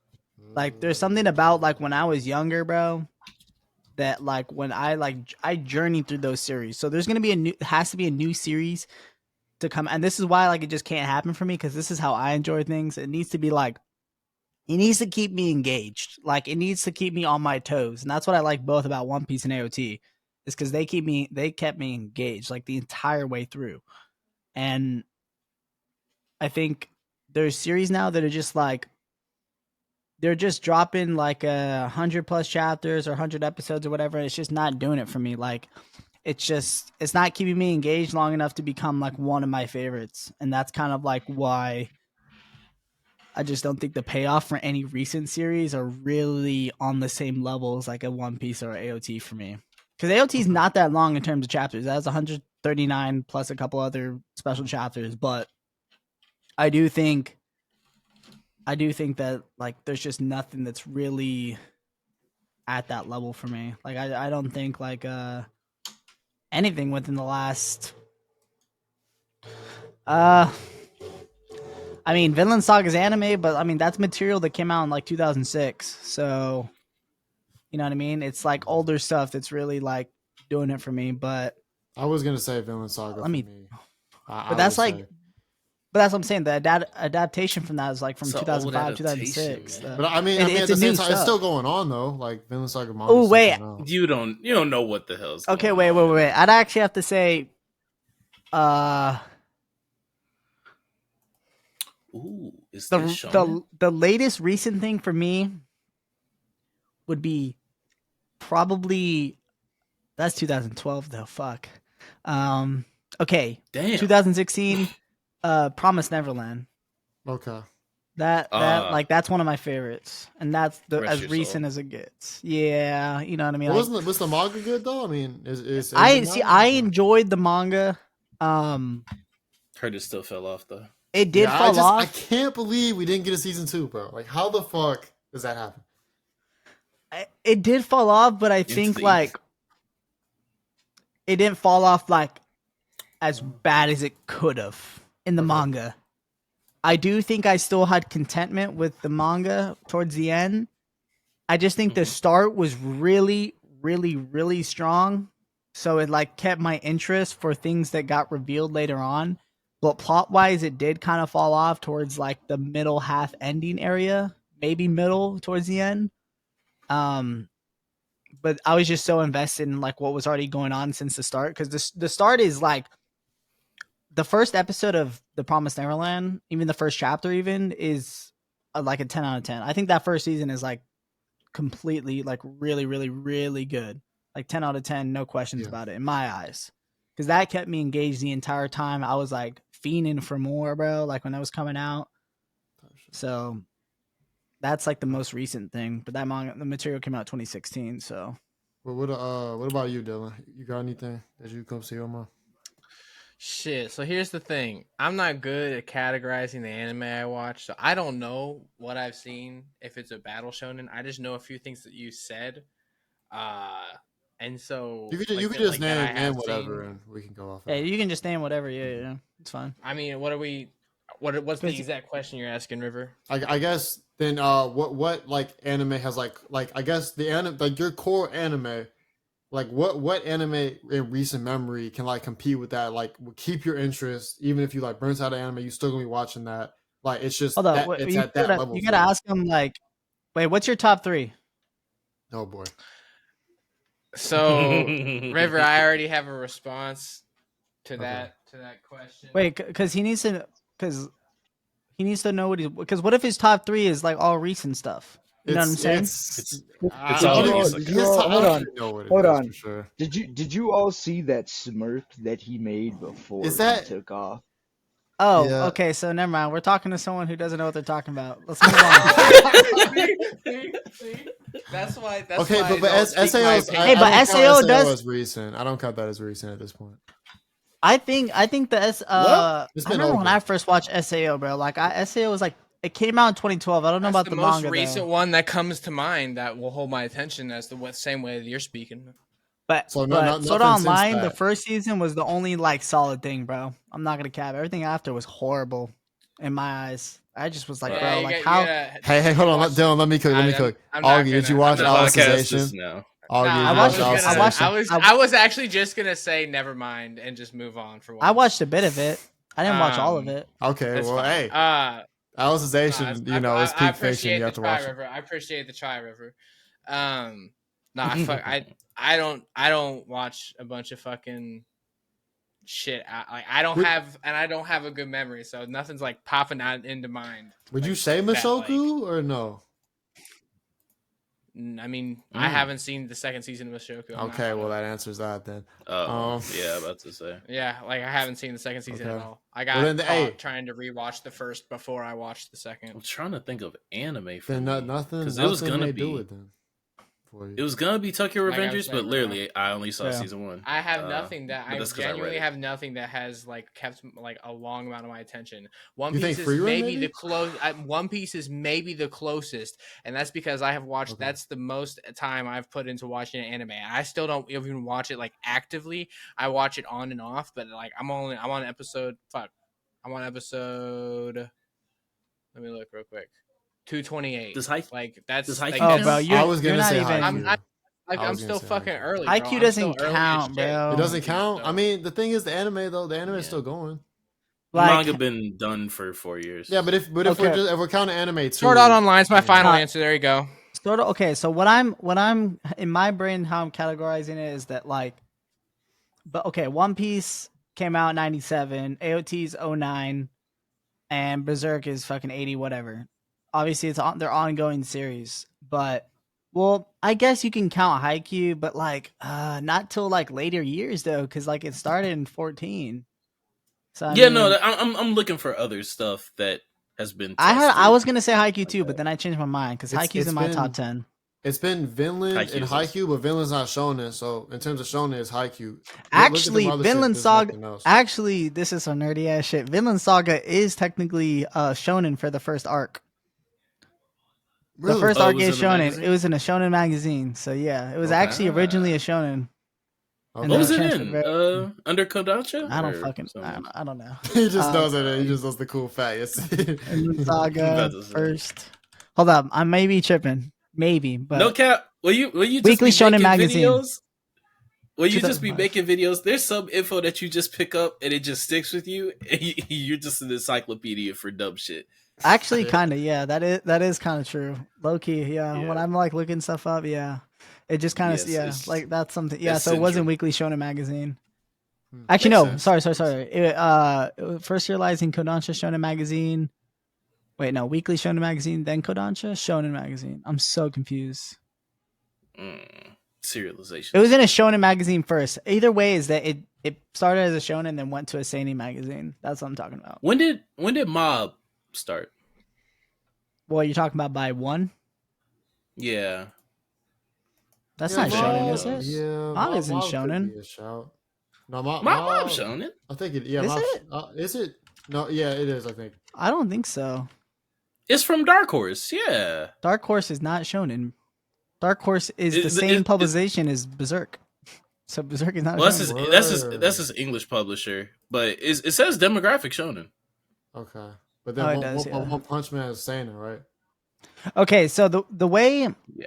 Like there's something about like when I was younger, bro, that like when I journeyed through those series. So there's gonna be has to be a new series to come, and this is why like it just can't happen for me because this is how I enjoy things. It needs to be like it needs to keep me engaged. Like it needs to keep me on my toes. And that's what I like both about One Piece and AOT. Is because they kept me engaged like the entire way through. And I think there's series now that are just like they're just dropping like 100+ chapters or 100 episodes or whatever. And it's just not doing it for me. Like it's not keeping me engaged long enough to become like one of my favorites. And that's kind of like why I just don't think the payoff for any recent series are really on the same level as like a One Piece or AOT for me. Because AOT is not that long in terms of chapters. It has 139 plus a couple other special chapters. But I do think that like there's just nothing that's really at that level for me. Like I don't think like anything within the last I mean, Vinland Saga's anime, but I mean that's material that came out in like 2006. So, you know what I mean? It's like older stuff that's really like doing it for me. But I was gonna say Vinland Saga Let me- for me. but that's like But that's what I'm saying. The adaptation from that is like from It's an old 2005, adaptation, 2006. man. But I mean, It's at the a same new time, it's stuff. still going on though. Like Vinland Saga manga. Oh, is still wait. coming out. You don't know what the hell's going Okay, on. wait. I'd actually have to say, Ooh, is this the shonen? the latest recent thing for me would be probably that's 2012 though. Fuck. Okay. Damn. 2016. Promise Neverland. Okay. That like that's one of my favorites, and that's Rest as your recent soul. as it gets. Yeah, you know what I mean. Like, Was the manga good though? I mean, is I enjoyed the manga. Heard it still fell off though. It did I fall off. I can't believe we didn't get a season 2, bro. Like, how the fuck does that happen? It did fall off, but I think like it didn't fall off like as bad as it could have in the manga. I do think I still had contentment with the manga towards the end. I just think the start was really, really, really strong. So it like kept my interest for things that got revealed later on. But plot wise, it did kind of fall off towards like the middle half ending area, maybe middle towards the end. But I was just so invested in like what was already going on since the start, because the start is like the first episode of The Promised Neverland, even the first chapter, even is like a 10 out of 10. I think that first season is like completely like really, really, really good. Like 10 out of 10, no questions about it in my eyes, because that kept me engaged the entire time. I was like fiending for more, bro. Like when that was coming out. So that's like the most recent thing. But that manga, the material came out 2016. So. Well, what about you, Dylan? You got anything that you come see on my? Shit. So here's the thing. I'm not good at categorizing the anime I watch, so I don't know what I've seen if it's a battle shonen. I just know a few things that you said. And so You could like, just that I name have whatever, seen. and we can go off. Yeah, you can just name whatever. Yeah, it's fine. I mean, what's the exact question you're asking, River? I guess then what like anime has like I guess the anime, like your core anime, like what anime in recent memory can like compete with that, like will keep your interest even if you like burnt out of anime, you still gonna be watching that. Like it's just Hold on, that it's at that level. You gotta ask them like, wait, what's your top 3? Oh boy. So River, I already have a response to that question. Wait, because he needs to know what because what if his top 3 is like all recent stuff? You know what I'm saying? It's all Hold on. Sure. Did you all see that smirk that he made before he took off? Oh, yeah. Okay. So never mind. We're talking to someone who doesn't know what they're talking about. Let's move on. See? That's why. Okay, why but SAO. But SAO does as recent. I don't count that as recent at this point. I think the I remember when I first watched SAO, bro. Like SAO was like it came out in 2012. I don't know about the most manga. Recent one that comes to mind that will hold my attention as the same way that you're speaking. But Sword Online, the first season was the only like solid thing, bro. I'm not gonna cap. Everything after was horrible in my eyes. I just was like, bro, like how? Hey, hold on, Dylan. Let me cook. Augie, did you watch Alicization? No. I was actually just gonna say never mind and just move on for once. I watched a bit of it. I didn't watch all of it. Okay, well, hey. Alicization, is peak fiction. You have to watch it. I appreciate the try, River. I don't watch a bunch of fucking shit. I don't have a good memory, so nothing's like popping out into mind. Would you say Mushoku or no? I mean, I haven't seen the second season of Mushoku. Okay, well that answers that then. Yeah, about to say. Yeah, like I haven't seen the second season at all. I got trying to rewatch the first before I watched the second. I'm trying to think of anime for nothing because it was gonna be. Do it then. It was gonna be Tokyo Revengers, but literally I only saw season 1. I have nothing that I genuinely have nothing that has like kept like a long amount of my attention. One Piece is maybe the One Piece is maybe the closest, and that's because I have watched. Okay. That's the most time I've put into watching an anime. I still don't even watch it like actively. I watch it on and off, but like I'm on episode. I'm on episode. Let me look real quick. 228. Bro, I was gonna say I'm still fucking early. IQ doesn't count, bro. It doesn't count. I mean, the thing is, the anime is still going. Manga been done for 4 years. Yeah, but if we're counting anime too. Sword Art Online is my final Uh, answer. There you go. sort of okay. So what I'm in my brain, how I'm categorizing it is that like, but okay, One Piece came out in 97, AOT's 09, and Berserk is fucking 80 whatever. Obviously, it's on their ongoing series, but well, I guess you can count Haikyuu, but like, not till like later years though, because like it started in 14. So I mean, no, I'm looking for other stuff that has been. I was gonna say Haikyuu like too, that. but then I changed my mind because It's- Haikyuu's it's in my been- top 10. It's been Vinland and Haikyuu's Haikyuu, but Vinland's not shonen. So in terms of shonen, it's Haikyuu. Actually, Vinland Saga. Saga. Actually, this is some nerdy ass shit. Vinland Saga is technically shonen for the first arc. The first Oh, it arc was is in a shonen. magazine? It was in a shonen magazine. So yeah, it was Okay. actually originally a shonen. Okay. What was it transfer in? very- under Kodansha? I don't Or fucking. something? I don't know. He just knows it. He just knows the cool fact. Yes. Vinland I'm Saga about to say. first. Hold up, I may be tripping. Maybe, but No cap. Will you just Weekly be Shonen making magazine. videos? Will you just be 2005. making videos? There's some info that you just pick up and it just sticks with you. And you're just an encyclopedia for dumb shit. actually, kind of, yeah. That is kind of true. Low key, yeah. Yeah. When I'm like looking stuff up, yeah, it just kind of, Yes, yeah, it's- like that's something. Yeah, it's so it wasn't central. Weekly Shonen magazine. Hmm. Actually, Makes no. sense. Sorry. First serialized in Kodansha Shonen magazine. Wait, no, Weekly Shonen magazine, then Kodansha Shonen magazine. I'm so confused. Serialization. It was in a Shonen magazine first. Either way, is that it started as a Shonen, then went to a seinen magazine. That's what I'm talking about. When did Mob start? Well, you're talking about by one. Yeah. That's Yeah, not Mob- Shonen, is it? Yeah, Mob isn't could shonen. be a shout. No, Mob Shonen. I think it. Yeah, Is Mob, it? is it? No, yeah, it is. I think. I don't think so. It's from Dark Horse. Yeah. Dark Horse is not Shonen. Dark Horse is the Is- same is- publication as Berserk. So Berserk is not. Well, Shonen. that's his English publisher, but it says demographic Shonen. Okay, but then Oh, it one, does, one, yeah. One Punch Man is saying it, right? Okay, so the way Yeah.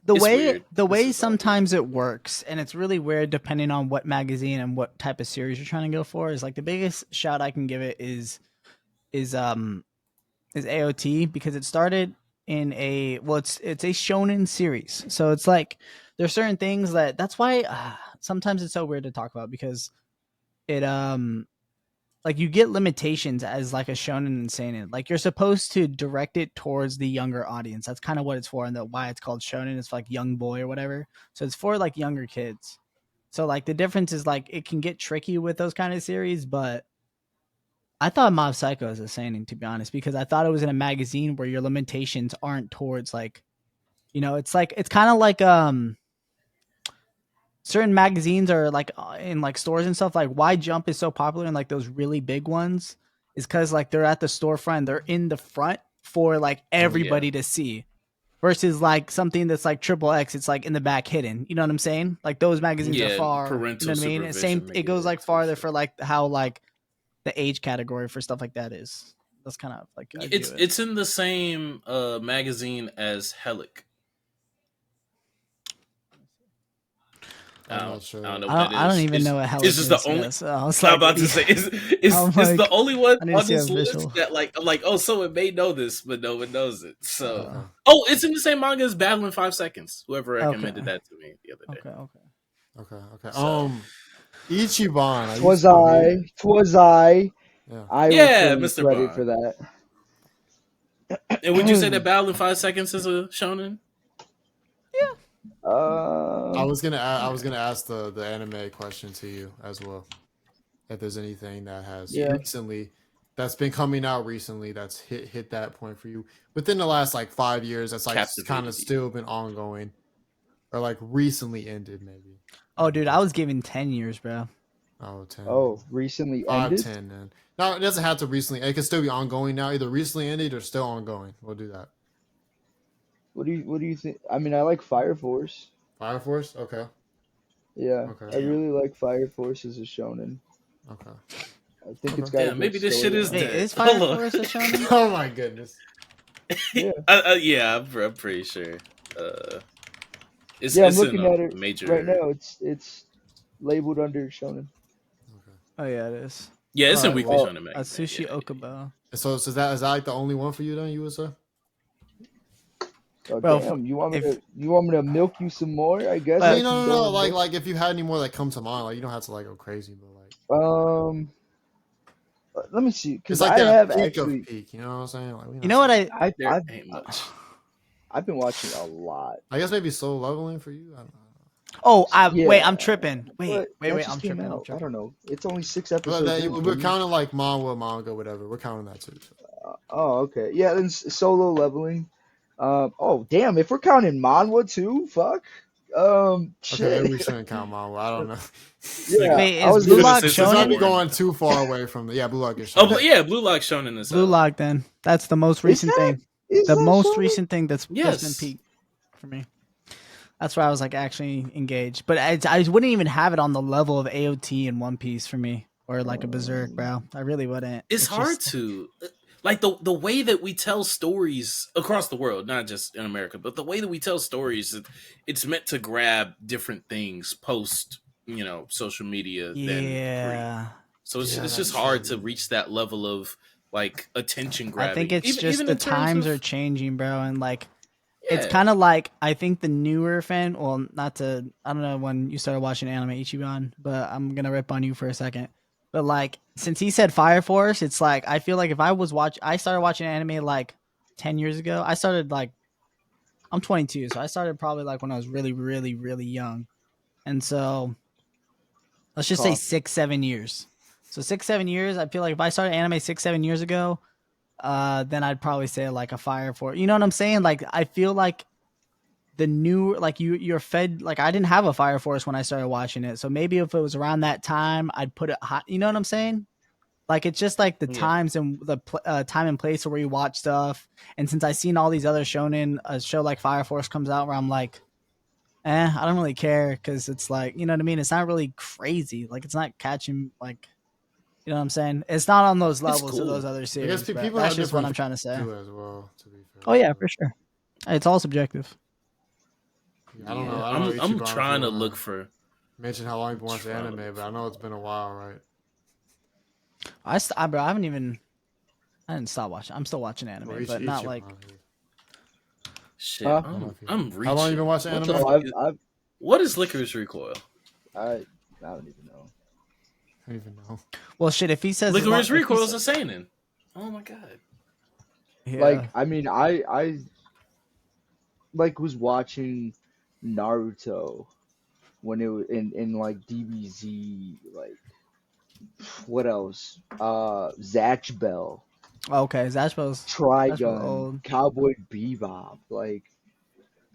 the It's way weird. the This way is all sometimes it works, and it's really weird depending on what magazine and what type of series you're trying to go for. Is like the biggest shout I can give it is AOT, because it started in it's a shonen series. So it's like there's certain things that's why sometimes it's so weird to talk about, because it like you get limitations as like a shonen and seinen. Like you're supposed to direct it towards the younger audience. That's kind of what it's for, and why it's called shonen. It's like young boy or whatever. So it's for like younger kids. So like the difference is like it can get tricky with those kind of series, but I thought Mob Psycho was a seinen, to be honest, because I thought it was in a magazine where your limitations aren't towards like, it's like it's kind of like certain magazines are like in like stores and stuff. Like why Jump is so popular and like those really big ones is because like they're at the storefront, they're in the front for like everybody to see, versus like something that's like Triple X, it's like in the back hidden. You know what I'm saying? Like those magazines are far. parental You know what I mean? supervision Same. make It goes like farther exclusive. for like how like the age category for stuff like that is. That's kind of like I view it. It's in the same magazine as Helic. I'm not sure. I don't know what that is. I don't even know what hell It's just the only. I was I'm about what to do say you- it's I'm it's like, the only one I need to on see a this list visual. that I'm like, oh, someone may know this, but no one knows it. So, Okay. it's in the same manga as Battle in 5 Seconds. Whoever recommended that to me the other day. Okay. Okay. Ichiban. I Twas used to I. read- Twas I. Yeah. I will Yeah, claim Mr. credit Bond. for that. And would you say that Battle in 5 Seconds is a shonen? I was gonna ask the anime question to you as well. If there's anything that has Yeah. recently that's been coming out recently that's hit that point for you within the last like 5 years that's like Captivated kind of you. still been ongoing or like recently ended maybe. Oh, dude, I was given 10 years, bro. Oh, 10. Oh, recently 5, ended. 10 then. No, it doesn't have to recently. It can still be ongoing now. Either recently ended or still ongoing. We'll do that. What do you think? I mean, I like Fire Force. Fire Force? Okay. Yeah, Okay. I really like Fire Force as a shonen. Okay. I think it's Okay. got. Yeah, maybe this shit is Wait, dead. is Fire Hold on. Force a shonen? Oh my goodness. Yeah. Yeah, I'm pretty sure. It's, Yeah, I'm it's looking in a at it major right now. It's labeled under shonen. Okay. Oh yeah, it is. Yeah, it's in Alright, Weekly well, Shonen magazine. Atsushi Yeah, Okubo. so is that like the only one for you then? You would say? Oh Bro, damn, if you want me to milk you some more? I guess I I mean, but can no. go and milk. Like if you had any more that come to mind, like you don't have to like go crazy, but like Um, let me see, it's because like I that have peak of actually, peak. You know what I'm saying? Like we you not know what saying. there ain't much. I've been watching a lot. I guess maybe Soul Leveling for you. I don't know. wait, Yeah, I'm tripping. but that I'm just came tripping. I'm out. I tripping. don't know. It's only 6 episodes But in. we're Fools. counting like manhwa, manga, whatever. We're counting that too. So. Oh, okay. Yeah, then Solo Leveling. Oh damn, if we're counting manhwa too, fuck. Okay, maybe we Shit. shouldn't count manhwa. I don't know. It's like, Yeah, Wait, I is was Blue gonna. gonna Lock say This something might be Shonen? boring. going too far away from the Blue Lock is Oh, shown. yeah, Blue Lock Shonen is Blue up. Lock. Then that's the most Is recent that thing. is The that most Shonen? recent thing that's been Yes. peaked for me. That's where I was like actually engaged, but I wouldn't even have it on the level of AOT and One Piece for me, or like a Berserk, bro. I really wouldn't. It's hard Just to like the way that we tell stories across the world, not just in America, but the way that we tell stories, it's meant to grab different things post, social media than pre. yeah. So Yeah, it's that's just hard true. to reach that level of like attention I think grabbing. it's Even just even the in terms times are of changing, bro, and like it's yeah. kind of like I think the newer fan. Well, not to I don't know when you started watching anime Ichiban, but I'm gonna rip on you for a second. But like since he said Fire Force, it's like I feel like if I started watching anime like 10 years ago. I started like I'm 22, so I started probably like when I was really, really, really young, and so let's just say Coffee. 6, 7 years. So 6, 7 years. I feel like if I started anime 6, 7 years ago, then I'd probably say like a Fire Force. You know what I'm saying? Like I feel like the new like you're fed like I didn't have a Fire Force when I started watching it. So maybe if it was around that time, I'd put it hot. You know what I'm saying? Like it's just like the Yeah. times and the time and place where you watch stuff. And since I've seen all these other shonen, a show like Fire Force comes out where I'm like, I don't really care because it's like you know what I mean. It's not really crazy. Like it's not catching like you know what I'm saying. It's not on those It's levels of those cool. other I series. guess But people that's have just what different I'm trying to feelings say. too as well. To be fair. Oh yeah, So, for sure. It's all subjective. yeah, I don't know. Yeah. I don't know I'm Ichiban if you trying to want look to for mention how long you've been watching trying to anime, look but I for know it's been a while, right? Bro, I haven't even. I didn't stop watching. I'm still watching anime, Or but not like. Ichiban. shit. Huh? I don't know if you I'm have. reaching. How long you been watching What anime? the Oh, fuck what is Licorice Recoil? I don't even know. I don't even know. Well, shit. If he says Licorice if he Recoil is sa- a seinen. Oh my god. yeah. Like, I mean, I like was watching Naruto when it was in like DBZ. Like, what else? Zatch Bell, Okay, Zashbo's Trigun, old. Cowboy Bebop. Like,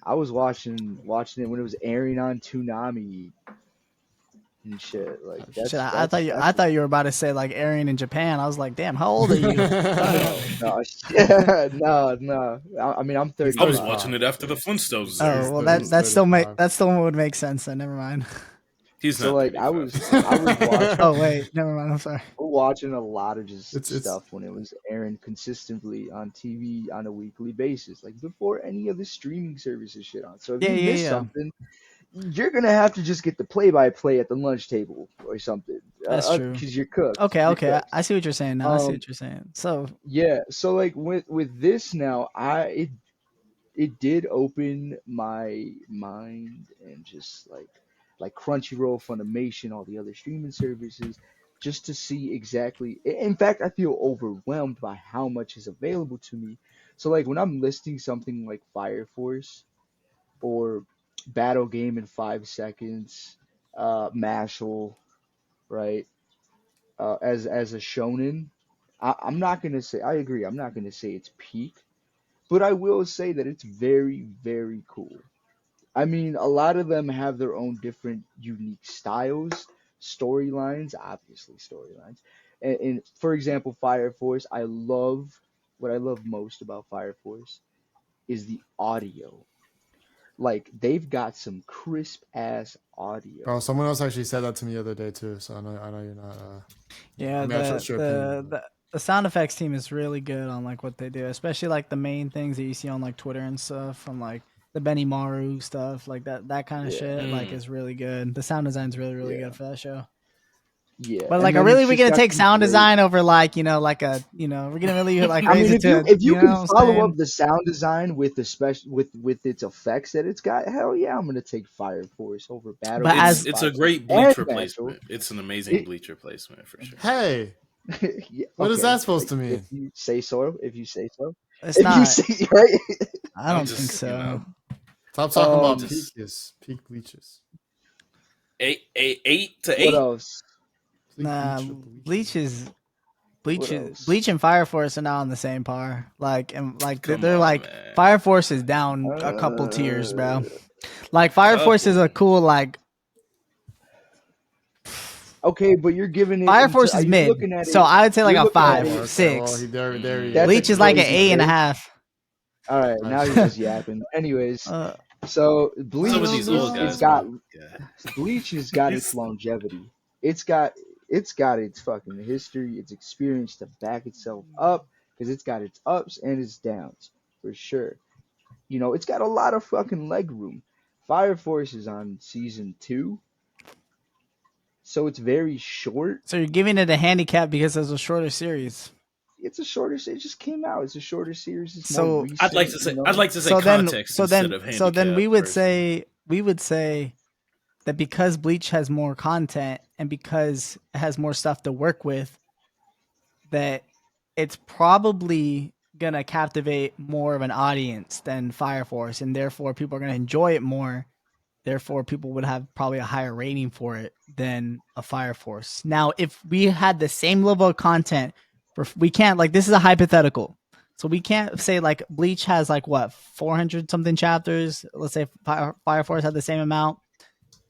I was watching it when it was airing on Toonami and shit. Like, Shit, I thought you were about to say like Arian in Japan. I was like, damn, how old are you? no, no. I mean, I'm He's I was 35. watching it after the Flintstones Oh aired. well, He's that 35. still would make sense. Then never mind. He's So not like, 35. I was watching. Oh wait, never mind. I'm sorry. Watching a lot of just It's stuff when it was airing consistently on TV on a weekly basis, like before any of the streaming services shit on. So if Yeah, you yeah, miss yeah. something, you're gonna have to just get the play-by-play at the lunch table or something, That's true. because you're cooked. Okay, You're okay. cooked. I see what you're saying now. I see Um, what you're saying. So yeah. So like with this now, it did open my mind and just like Crunchyroll, Funimation, all the other streaming services, just to see exactly. In fact, I feel overwhelmed by how much is available to me. So like when I'm listing something like Fire Force or Battle Game in 5 seconds, Mashal, right? As a shonen, I'm not gonna say I agree. I'm not gonna say it's peak, but I will say that it's very, very cool. I mean, a lot of them have their own different unique styles, storylines, obviously storylines. And for example, Fire Force, what I love most about Fire Force is the audio. Like they've got some crisp ass bro. audio. Someone else actually said that to me the other day too. So I know you're not. I yeah, mean, I trust your opinion. But. the sound effects team is really good on like what they do, especially like the main things that you see on like Twitter and stuff from like the Benny Maru stuff, like that kind of Yeah, shit. Like Mm. is really good. The sound design's really yeah. good for that show. Yeah, But and like, then really, it's we're just gonna got take these sound great- design over like like we're gonna really like I raise mean, it to if you know can what I'm follow saying? up the sound design with the special with its effects that it's got, hell yeah, I'm gonna take Fire Force over Battle But Beam It's as and it's Fire a Force great and bleach Natural. replacement. It's an amazing It, bleach replacement for sure. Hey, yeah, what is okay, that supposed to if mean? you say so, if you say so, it's if you not. say right. I I'm don't think just, you know, so. Stop talking I'm about Um, just peak bleaches. eight to what eight. else? Nah, Bleaches. What else? Bleach and Fire Force are not on the same par. Like, and like Come they're on, like man. Fire Force is down a couple tiers, bro. Like Fire Force is Couple. a cool like Okay, but you're giving it Fire into. Force is You're mid. looking at So it. I would say like You're a looking at Oh, five, it. okay. Well, six. there he That's a Bleach is. is like an crazy eight and a take. half. All right, now you're just yapping. Anyways, uh, so Some of Bleach these is old it's guys, got man. Yeah. Bleach has got its longevity. It's got its fucking history, its experience to back itself up because it's got its ups and its downs for sure. You know, it's got a lot of fucking leg room. Fire Force is on season 2, so it's very short. so you're giving it a handicap because it's a shorter series. It's a shorter. It just came out. It's a shorter series. It's more So I'd like recent. to You say know. context instead of so then handicap. Personally. we would say that because Bleach has more content and because it has more stuff to work with, that it's probably gonna captivate more of an audience than Fire Force, and therefore people are gonna enjoy it more. Therefore, people would have probably a higher rating for it than a Fire Force. Now, if we had the same level of content, we can't like this is a hypothetical, so we can't say like Bleach has like what 400 something chapters. Let's say Fire Force had the same amount.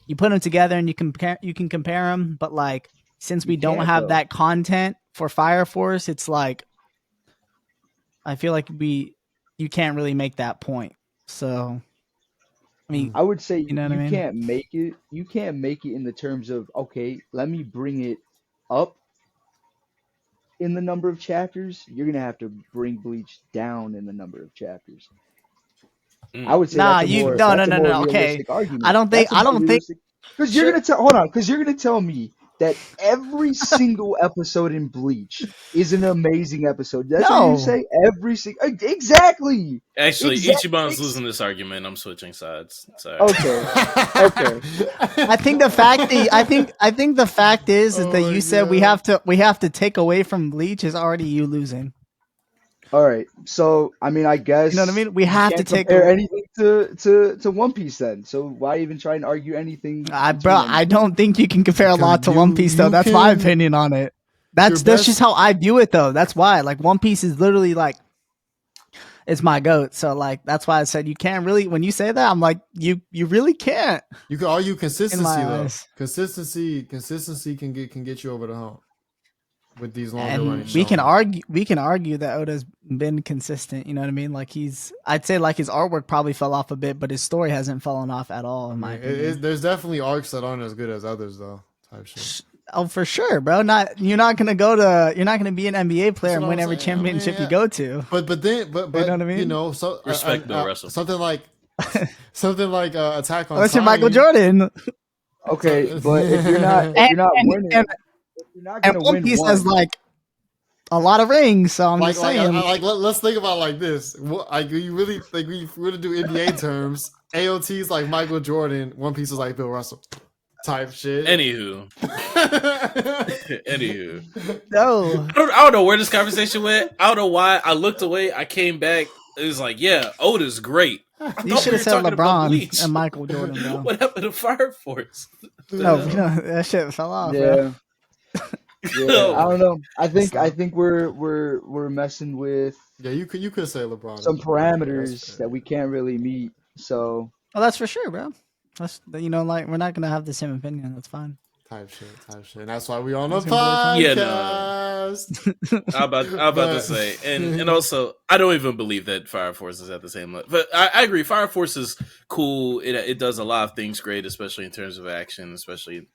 You put them together and you can compare them, but like since You we don't can't have though. that content for Fire Force, it's like I feel like you can't really make that point. So I mean, I would say you know what I you mean? can't make it. You can't make it in the terms of okay, let me bring it up in the number of chapters. You're gonna have to bring Bleach down in the number of chapters. I Mm. would say Nah, you no no that's a no more no. Okay, realistic argument. That's a I more don't think. realistic because you're Sure. gonna tell hold on because you're gonna tell me that every single episode in Bleach is an amazing episode. That's what you No, say. Every single exactly. Actually, Exactly. Ichiban's losing this argument. I'm switching sides. Sorry. Okay. Okay. I think the fact that I think the fact is Oh that my you said God. we have to take away from Bleach is already you losing. All right. So I mean, I You know what I guess mean? We you have to can't take compare a. anything to One Piece then. So why even try and argue anything Bro, between them I two? don't think you can compare a lot to One Piece though. You That's my can opinion on it. your That's just best. how I view it though. That's why like One Piece is literally like it's my goat. So like that's why I said you can't really when you say that I'm like you really can't You can argue in consistency my though. eyes. Consistency can get you over the hump with these longer running And shows. we can argue that Oda's been consistent, you know what I mean? Like I'd say like his artwork probably fell off a bit, but his story hasn't fallen off at all I in my mean, opinion. there's definitely arcs that aren't as good as others though. Type shit. Oh, for sure, bro. You're not gonna be an NBA player That's and what win I'm every saying. I mean, championship you go to. but then You know what I you mean? know so Respect Bill Russell. something like Attack on Unless you're Michael Titan. Jordan. Okay, So, but if you're not And, winning, if you're not and gonna One win Piece has one, like a lot of rings, so I'm just saying. let's think about it like this. What, like you really like we were to do NBA terms. AOT is like Michael Jordan. One Piece is like Bill Russell. Type shit. Anywho, No. I don't know where this conversation went. I don't know why. I looked away. I came back. It was like, yeah, Oda's great. I You thought should we have were said talking about LeBron Bleach. and Michael Jordan, bro. What happened to Fire Force? No, that shit fell off, bro. yeah, yeah. I No. don't know. I So- think we're messing with Yeah, you could say LeBron. some That's fair. parameters that we can't really meet. So Oh, that's for sure, bro. That's like we're not gonna have the same opinion. That's fine. Type shit. And that's why we on the That's completely Yeah, podcast. I'm about to say, and also, I don't even believe that Fire Force is at the same level. But I agree, Fire Force is cool. It does a lot of things great, especially in terms of action, especially,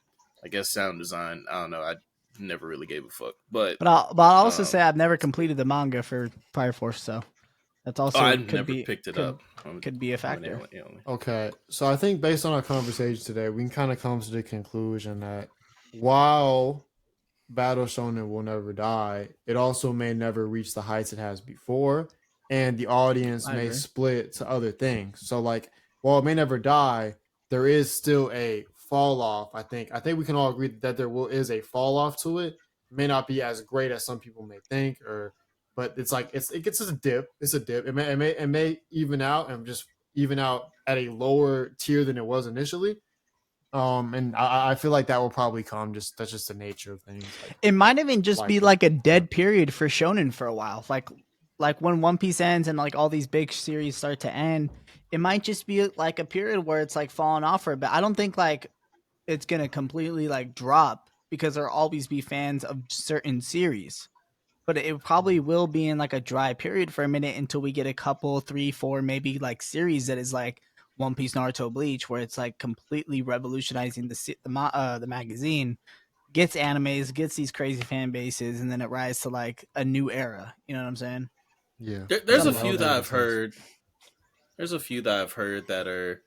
I guess, sound design. I don't know. I never really gave a fuck. But I'll also say I've never completed the manga for Fire Force, so that's also I could never be picked it could, up. could be a factor. Okay, so I think based on our conversation today, we can kind of come to the conclusion that while Battle Shonen will never die, it also may never reach the heights it has before, and the audience I may agree. split to other things. So like, while it may never die, there is still a fall off. I think we can all agree that there will is a fall off to it. It may not be as great as some people may think, or but it's like it gets a dip. It's a dip. It may even out and just even out at a lower tier than it was initially. And I feel like that will probably come. Just that's just the nature of things. It might even just be Like like a dead period for shonen for a while. Like when One Piece ends and like all these big series start to end, it might just be like a period where it's like falling off for a bit. I don't think like it's gonna completely like drop because there'll always be fans of certain series. But it probably will be in like a dry period for a minute until we get a couple, 3, 4, maybe like series that is like One Piece, Naruto, Bleach, where it's like completely revolutionizing the magazine, gets animes, gets these crazy fan bases, and then it rises to like a new era. You know what I'm saying? yeah, There's yeah, a Something that, like few that that that. makes I've sense. heard. There's a few that I've heard that are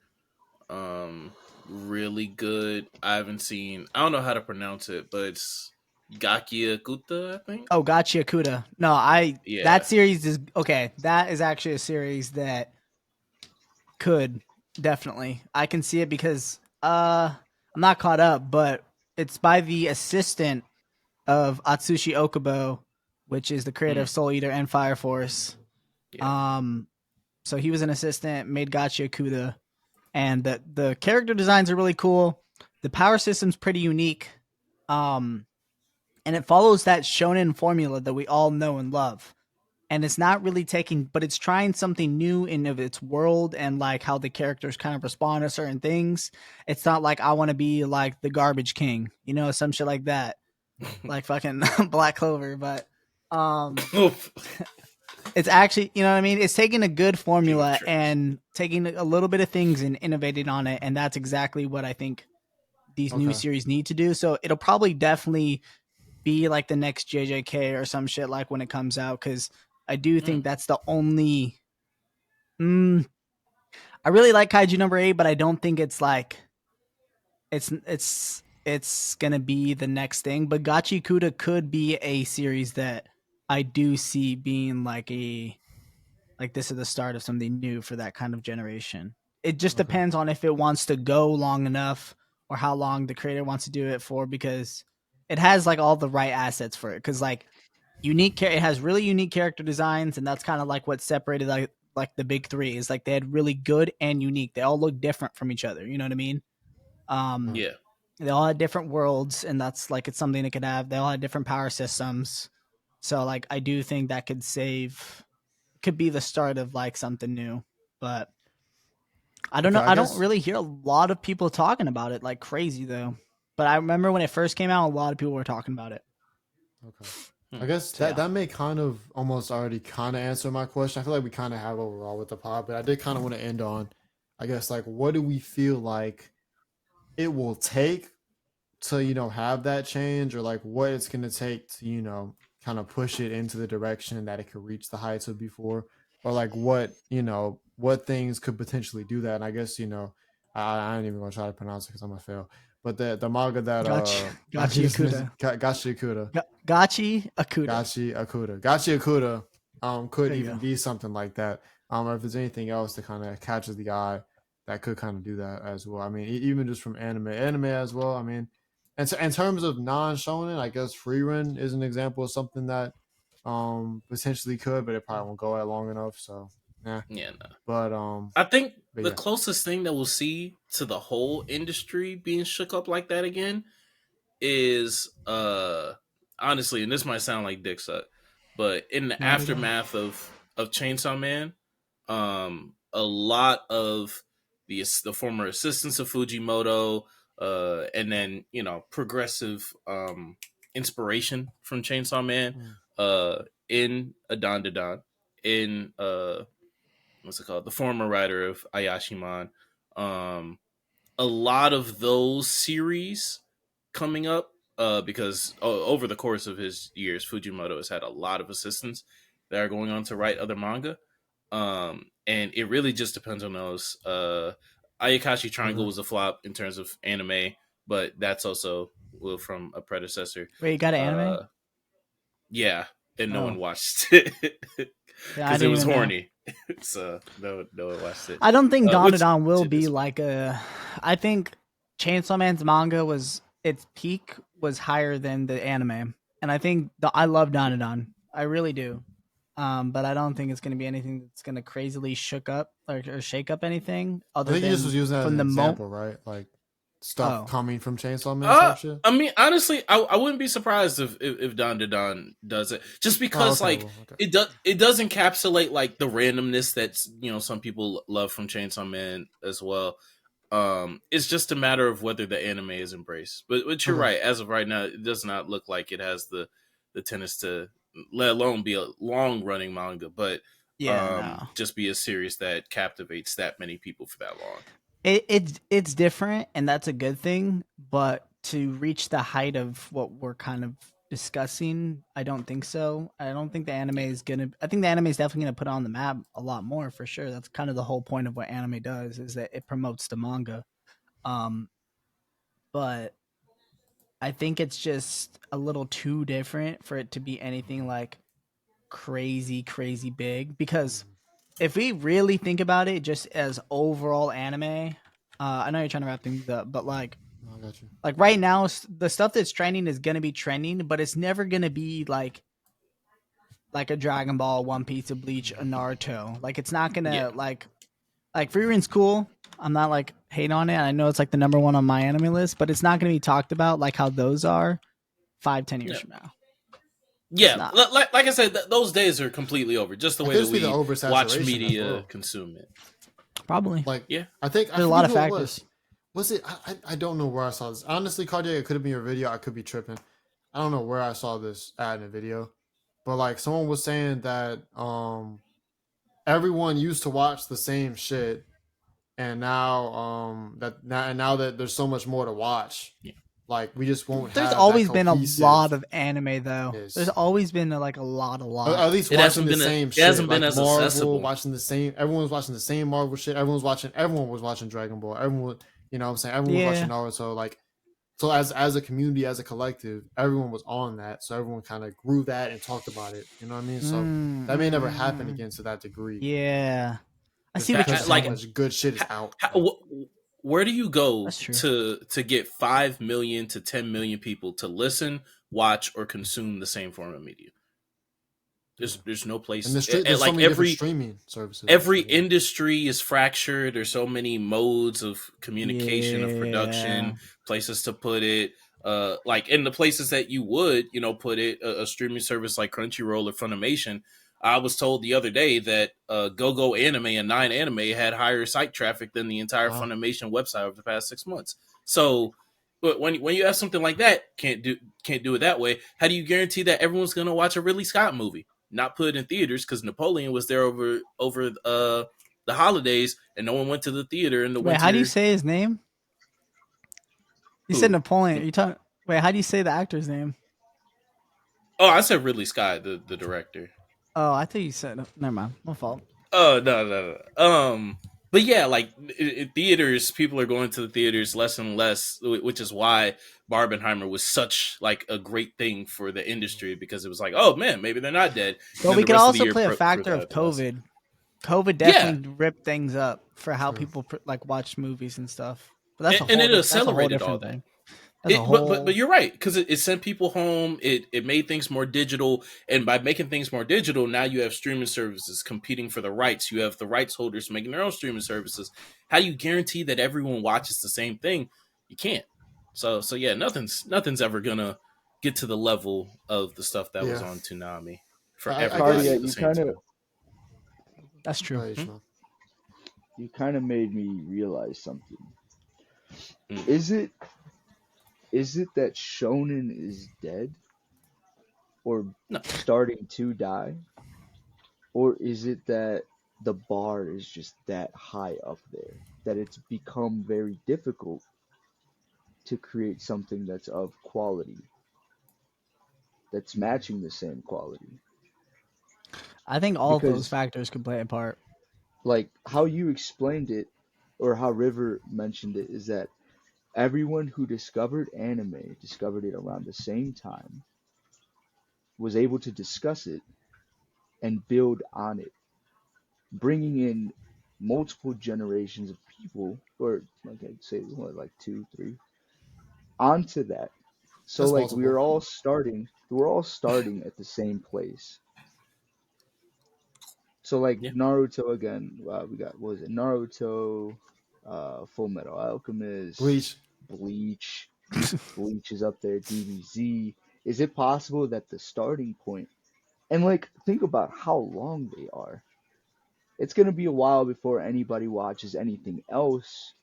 um really good. I haven't seen. I don't know how to pronounce it, but it's Gakiakuta, I think. Oh, Gotcha Kuda. No, that Yeah. series is okay. That is actually a series that could definitely. I can see it because I'm not caught up, but it's by the assistant of Atsushi Okubo, which is the creator Mm, of Soul Eater and Fire Force. yeah. Um, so he was an assistant, made Gotcha Kuda, and the character designs are really cool. The power system's pretty unique, um, and it follows that shonen formula that we all know and love. And it's not really taking, but it's trying something new in of its world and like how the characters kind of respond to certain things. It's not like I want to be like the garbage king, you know, some shit like that, like fucking Black Clover. But um, Oof. it's actually, you know what I mean? It's taking a good King of formula Trash. and taking a little bit of things and innovating on it. And that's exactly what I think these new Okay, series need to do. So it'll probably definitely be like the next JJK or some shit like when it comes out. Cause I do Mm, think that's the only. Mm, I really like Kaiju number 8, but I don't think it's like it's gonna be the next thing. But Gachi Kuda could be a series that I do see being like this is the start of something new for that kind of generation. It just okay, depends on if it wants to go long enough or how long the creator wants to do it for because it has like all the right assets for it. Because like it has really unique character designs, and that's kind of like what separated like the big three is like they had really good and unique. They all look different from each other. You know what I mean? Um, right. yeah. they all had different worlds, and that's like it's something it could have. They all had different power systems. So like I do think that could be the start of like something new. But I don't Okay, know. I I don't guess. really hear a lot of people talking about it like crazy though. But I remember when it first came out, a lot of people were talking about it. Okay, I Hmm. guess So that yeah, that may kind of almost already kind of answer my question. I feel like we kind of have overall with the pod, but I did kind of want to end on, I guess, like what do we feel like it will take to have that change, or like what it's going to take to kind of push it into the direction that it could reach the heights of before, or like what things could potentially do that. And I guess I ain't even gonna try to pronounce it because I'm gonna fail. But the manga that you Gachi just mentioned, Akuda, Gachi Akuda, Gachi Akuda. Gachi Akuda, could There you even go. be something like that. Or if there's anything else that kind of catches the eye that could kind of do that as well. I mean, even just from anime as well. I mean, and so in terms of non-shonen, I guess Freerun is an example of something that potentially could, but it probably won't go out long enough. So yeah, Yeah. No. but I think but the yeah, closest thing that we'll see to the whole industry being shook up like that again is honestly, and this might sound like dick suck, but in the Not at all. aftermath of Chainsaw Man, a lot of the former assistants of Fujimoto, and then progressive inspiration from Chainsaw Man, mm, in Adon in what's it called, the former writer of Ayashiman, um, a lot of those series coming up, because over the course of his years, Fujimoto has had a lot of assistants that are going on to write other manga. And it really just depends on those. Ayakashi Triangle okay, was a flop in terms of anime. but that's also from a predecessor. Wait, you got an anime? Yeah, and no one Oh, watched it yeah, I because it didn't was even know. horny. So no one watched it. I don't think Which Dandadan will it be is. like a. I think Chainsaw Man's manga was its peak was higher than the anime, and I think I love Dandadan. I really do. But I don't think it's going to be anything that's going to crazily shook up or shake up anything I other think he just was than using that as from an the moment. example, right? Like stuff Oh, coming from Chainsaw Man type shit. I mean, honestly, I wouldn't be surprised if Don Don does it, just Oh, because okay, like well, okay. it does encapsulate like the randomness that's some people love from Chainsaw Man as well. It's just a matter of whether the anime is embraced. But you're Okay. right. As of right now, it does not look like it has the tendency to, let alone be a long running manga, but yeah, no. just be a series that captivates that many people for that long. It's different, and that's a good thing. But to reach the height of what we're kind of discussing, I don't think so. I don't think the anime is gonna. I think the anime is definitely gonna put it on the map a lot more for sure. That's kind of the whole point of what anime does is that it promotes the manga. Um, but I think it's just a little too different for it to be anything like crazy big because if we really think about it just as overall anime, I know you're trying to wrap things up, but No, I got you. like right now the stuff that's trending is gonna be trending, but it's never gonna be like a Dragon Ball, One Piece, a Bleach, a Naruto. Like it's not Yeah, gonna like Free Rein's cool. I'm not like hating on it. I know it's like the number one on my anime list, but it's not gonna be talked about like how those are 5-10 years yeah, from now. It's yeah. not. Like I said, those days are completely over. Just the I way could that just be the we watch oversaturation as media, well. consume it. Probably. Like Yeah. I think I There's a forget lot of who it was. factors. Was it? I don't know where I saw this. Honestly, Cardiac, it could have been your video. I could be tripping. I don't know where I saw this ad in a video, but like someone was saying that everyone used to watch the same shit, and now that there's so much more to watch, Yeah. like we just won't There's have that always been a lot cohesive. of anime though. There's Is always been like a lot. at least It watching hasn't the been same it hasn't shit, been like as Marvel, accessible. watching the same. Everyone was watching the same Marvel shit. Everyone was watching Dragon Ball. Everyone, you know, what I'm saying everyone was watching Yeah. Naruto. Like, so as a community, as a collective, everyone was on that. So everyone kind of grew that and talked about it. You know what I mean? So that may never happen Mm. again to that degree, Yeah. I just see what you're because of how Like, saying. much good shit is out. Like, where do you go That's true. to get 5 million to 10 million people to listen, watch, or consume the same form of media? yeah. There's no And place. there's so Like many different streaming services and every shit. Yeah. industry is fractured. There's so many modes of communication, of Yeah. production, places to put it. Like in the places that you would, put it, a streaming service like Crunchyroll or Funimation. I was told the other day that GoGo Anime and Nine Anime had higher site traffic than the entire Wow. Funimation website over the past 6 months. So, but when you have something like that, can't do it that way. How do you guarantee that everyone's gonna watch a Ridley Scott movie? Not put it in theaters because Napoleon was there over the holidays, and no one went to the theater in the Wait, how do you winter. say his name? You said Who? Napoleon. You talk. Wait, how do you say the actor's name? Oh, I said Ridley Scott, the director. Oh, I thought you said. Never mind. My fault. Oh no. But yeah, like in theaters, people are going to the theaters less and less, which is why Barbenheimer was such like a great thing for the industry because it was like, oh man, maybe they're not dead. And But then we the could rest of the also year play a proved factor that of otherwise. COVID. COVID Yeah, definitely ripped things up for how True. people like watch movies and stuff. But that's a and whole. it That's a whole accelerated all different that. thing. That's a But whole. you're right because it sent people home. It made things more digital, and by making things more digital, now you have streaming services competing for the rights. You have the rights holders making their own streaming services. How do you guarantee that everyone watches the same thing? You can't. So yeah, nothing's ever gonna get to the level of the stuff that was Yeah. on Toonami for I everybody guess. at Cardiac, the same time. That's Go true. ahead, Ishmael. you kind of made me realize something. Hmm? Is it that shonen is dead or No, starting to die, or is it that the bar is just that high up there that it's become very difficult to create something that's of quality, that's matching the same quality? I think all of those Because factors could play a part. like how you explained it or how River mentioned it is that everyone who discovered anime discovered it around the same time, was able to discuss it and build on it, bringing in multiple generations of people, or like I'd say, what, like two, three, onto that. So That's like multiple. we're all starting at the same place. So like Yeah. Naruto again, we got what was it? Naruto, Full Metal Alchemist, Bleach. Bleach. Bleach is up there, DBZ. Is it possible that the starting point, and like think about how long they are. It's gonna be a while before anybody watches anything else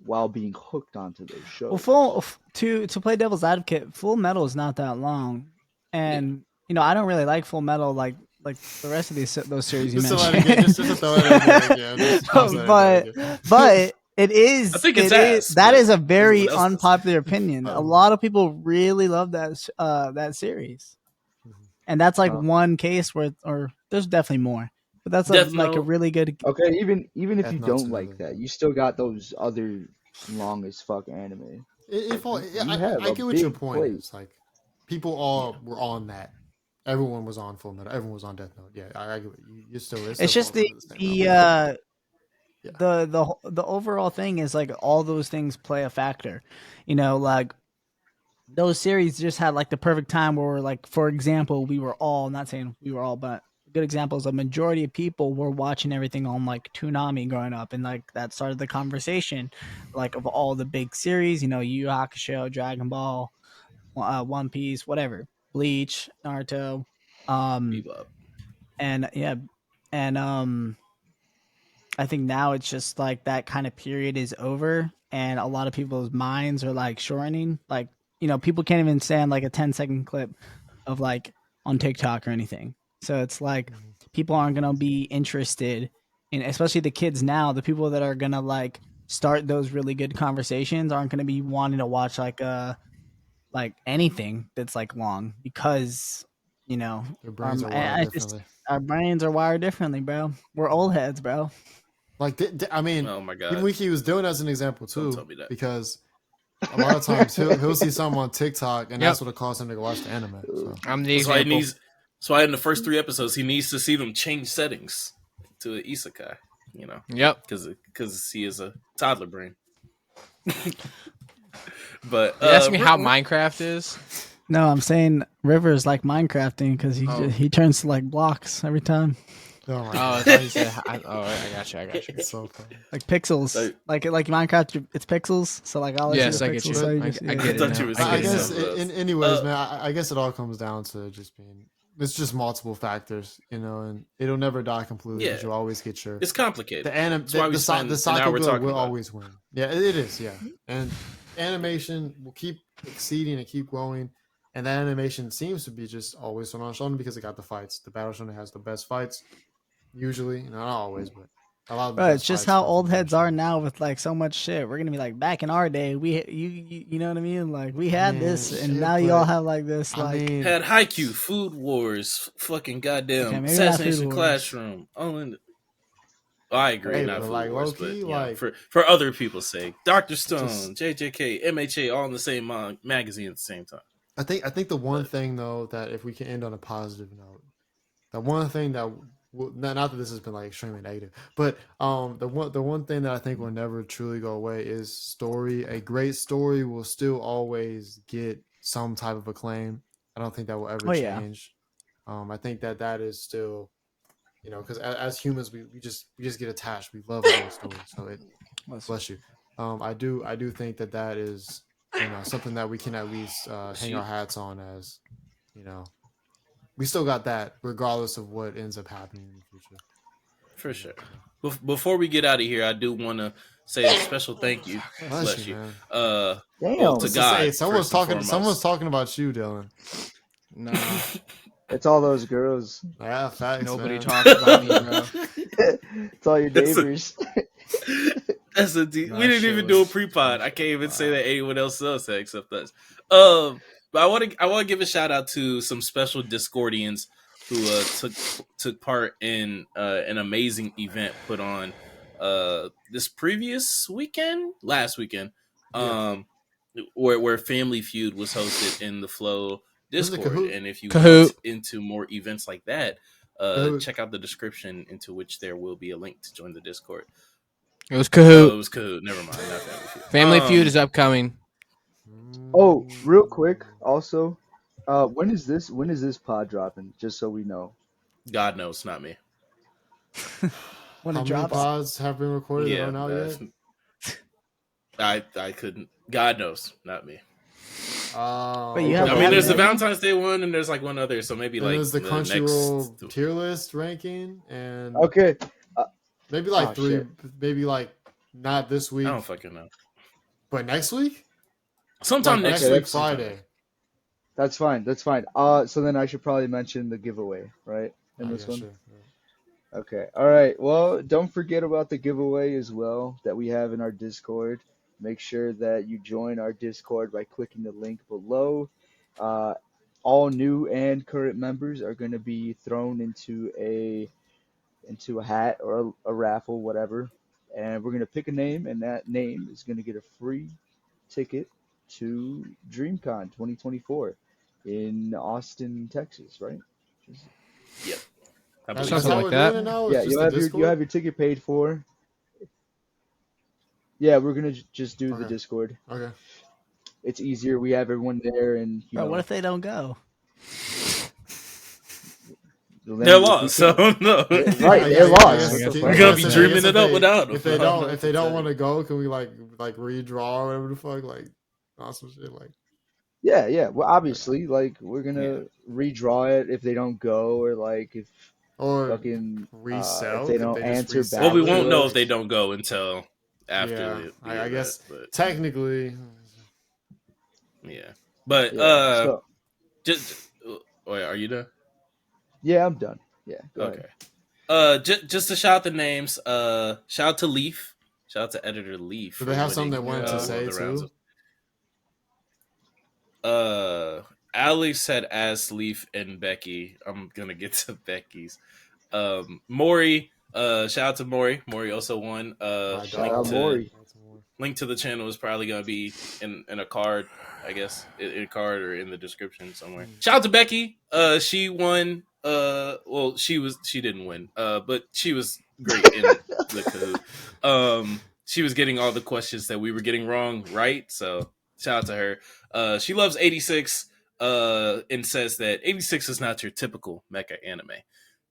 while being hooked onto those Well, shows. to play devil's advocate, Full Metal is not that long, Yeah. and I don't really like Full Metal like the rest of those series you Just to let mentioned. it get, just to throw it in there again. Just toss that in there again. but I think it's ass, that but is a very everyone else does. unpopular opinion. A lot of people really love that series, and that's like Uh, one case where, or there's definitely more, but that's Death like a Note. really good. okay, even if Death you Note's don't another. like that, you still got those other long as fuck anime. If all, You have I a get what your big point plate. is. Like, people all were on that. Everyone was on Full Metal. Everyone was on Death Note. Yeah, I get what you still. It's just falls under the same realm. Yeah. the overall thing is like all those things play a factor. Like those series just had like the perfect time where we're like, for example, we were all, not saying we were all, but good examples, a majority of people were watching everything on like Toonami growing up, and like that started the conversation like of all the big series, Yu Yu Hakusho, Dragon Ball, One Piece, whatever, Bleach, Naruto, um Bebop. and yeah, and I think now it's just like that kind of period is over, and a lot of people's minds are like shortening. Like, people can't even stand like a 10-second clip of like on TikTok or anything. So it's like people aren't going to be interested in, especially the kids now, the people that are going to like start those really good conversations aren't going to be wanting to watch like anything that's like long, because, Their brains are wired I just, differently. our brains are wired differently, bro. We're old heads, bro. Like, I mean, Oh my even god. Wiki was doing as an example Don't tell too, me that. because a lot of times he'll see something on TikTok, and Yep. that's what'll cause him to go watch the anime. So I'm the That's why example. that's why in the first 3 episodes he needs to see them change settings to an isekai, Yep. because he is a toddler brain. But You ask me how Minecraft is? No, I'm saying River's like Minecrafting because he turns to like blocks every time, oh my Oh, I god, thought you said. I got you. it's so funny. like pixels, So- like Minecraft. It's pixels, so like all I Yes, see I are get pixels. you. So you I just, get I it thought now. you were But I saying guess, something else. anyways, man, I guess it all comes down to just being. It's just multiple factors, and it'll never die completely because Yeah. you'll always get your It's complicated. the anim That's why we the spend the an cycle hour good talking will about it. always win. Yeah, it is. Yeah, and animation will keep exceeding and keep growing, and that animation seems to be just always on Shonen because it got the fights. The Battle Shonen has the best fights usually, not always, but a lot of the bro, best it's just fights how come old from Battle heads are Shonen. now with like so much shit. We're gonna be like, back in our day, you know what I mean? Like we had Man, this, and shit, now you all but, have like this, I like mean, Had Haikyuu, Food Wars, fucking goddamn okay, maybe not Food Assassination Wars. Classroom. I agree, hey, not but Food like Wars, low key, but like for other people's sake, Doctor Stone, just JJK, MHA, all in the same magazine at the same time. I think the one But thing though that if we can end on a positive note, the one thing that not that this has been like extremely negative, but the one thing that I think will never truly go away is story. A great story will still always get some type of acclaim. I don't think that will ever Oh yeah, change. I think that is still, because as humans we just get attached. We love a good story, so it bless you. I do think that is something that we can at least hang our hats on as, you know we still got that regardless of what ends up happening in the future. for sure. Before we get out of here, I do want to say a special thank you. Bless you, man. Well, Damn, to Let's just say God. someone's first and talking. Someone's foremost. talking about you, Dylan. Nah, it's all those girls. Yeah, facts. nobody man. talks about me, bro. It's all your That's a- neighbors. That's a deep. No, We that didn't shit even do a was pre-pod. I can't even say wow. that anyone else said except us. But I want to give a shout out to some special Discordians who took part in an amazing event put on last weekend, um, where Family Feud was hosted in the Flow This is a Discord. Kahoot. And if you Kahoot. want into more events like that, Kahoot. check out the description, into which there will be a link to join the Discord. It was Oh, Kahoot. it was Kahoot. Never mind, not Family Feud. Family Feud is upcoming. Oh, real quick, also, when is this pod dropping? Just so we know. God knows, not me. When How it many drops. pods have been recorded that Yeah, aren't out yet? I couldn't. God knows, not me. But you have I Okay. mean, there's the Maybe. Valentine's Day one, and there's like one other. So maybe And like there's the next. Crunchyroll tier list ranking, and Okay. maybe like Oh, 3, shit. maybe like not this I week, don't fucking know. but next week, Sometime like next okay, week, week sometime Friday. That's fine. That's fine. So then I should probably mention the giveaway, right? In this Yeah, one. sure. Okay. All right. Well, don't forget about the giveaway as well that we have in our Discord. Make sure that you join our Discord by clicking the link below. Uh, all new and current members are going to be thrown into a hat or a raffle, whatever, and we're going to pick a name, and that name is going to get a free ticket to DreamCon 2024 in Austin, Texas, right? Yep. I That's, believe that's Something so. how like we're that. doing it now. Yeah, It's just you'll the have Discord. your ticket paid for. Yeah, we're gonna just do the Okay. Discord. Okay. It's easier. We have everyone there, and Bro, what if they don't go? then They're if we lost, so can't- no. Right, I they're guess- I lost. guess- What the I We're fuck? gonna guess be if- dreaming I guess it up if without them. If they I know don't, if they what to don't tell want you. to go, can we like redraw or whatever the fuck, like awesome shit, like Yeah. Well, obviously, like we're gonna redraw it if they don't go, or like if or fucking resell? if they Could don't they just answer resell Well, we back it? won't to know us. if they don't go until after Yeah, the I event, guess but technically. yeah. But Yeah. So just wait, are you done? yeah, I'm done. Yeah. Go Okay. ahead. Just to shout the names. Shout out to Leaf. Shout out to editor Leaf. Do for they have something they winning, wanted to one say of the rounds too? Alex said as Leaf and Becky. I'm gonna get to Becky's. Maury. Shout out to Maury. Maury also won. My Shout dog. out Maury. Link to the channel is probably gonna be in a card, I guess, in a card or in the description somewhere. Shout out to Becky. She won. Well, she didn't win. But she was great in the Kahoot. She was getting all the questions that we were getting wrong right. So shout out to her. She loves 86. And says that 86 is not your typical mecha anime.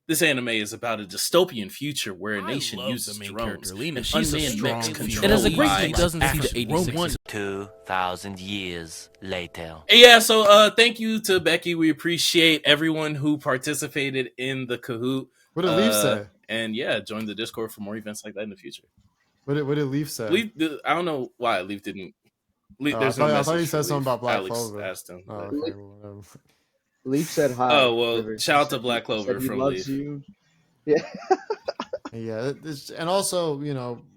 This anime is about a dystopian future where a nation uses drones. Lena. And She's a unmanned strong mechs female. controlled It has a great by thing doesn't see the action 86. 2,000 years later. Yeah, so thank you to Becky. We appreciate everyone who participated in the Kahoot. What did Leaf say? And yeah, join the Discord for more events like that in the future. What did Leaf say? Leaf, I don't know why Leaf didn't. Leaf, I there's no thought message he for said something Leaf. about Black Alex Clover. asked him. Oh, but- okay, well, whatever. Leaf said hi. Oh, well, River. shout out to Said Black Clover said he from loves Leaf. you. Yeah. Yeah, and also,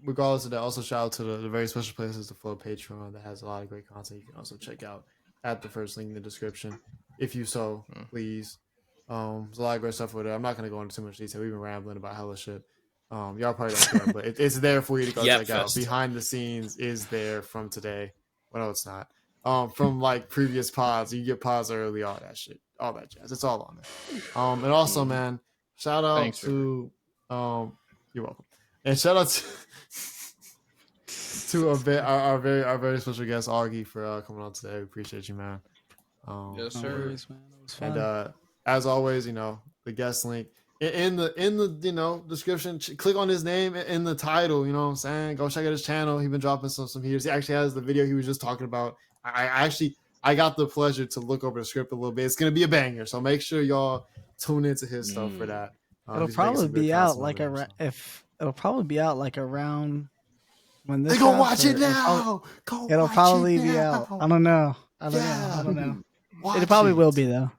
regardless of that, also shout out to the very special places, the Flow Patreon, that has a lot of great content you can also check out at the first link in the description, if you so please. There's a lot of great stuff over there. I'm not going to go into too much detail. We've been rambling about hella shit. Y'all probably don't care, but it's there for you to go Yep, check out. fest. Behind the scenes is there from today. Well, no, it's not. From like previous pods, you get pods early, all that shit, all that jazz. It's all on there. And also, man, shout out Thanks, to you're welcome, and shout out to our very special guest Augie for coming on today. We appreciate you, man. Yes, No sir. worries, man. It was fun. And as always, the guest link in the description. Click on his name in the title. You know what I'm saying? Go check out his channel. He's been dropping some heaters. He actually has the video he was just talking about. I got the pleasure to look over the script a little bit. It's gonna be a banger, so make sure y'all tune into his stuff for that. It'll He's making probably some good be out content like over there, so. if it'll probably be out like around when this. Hey, go drops, watch or it now. It'll probably be out. I don't know. I don't know. It probably will be though.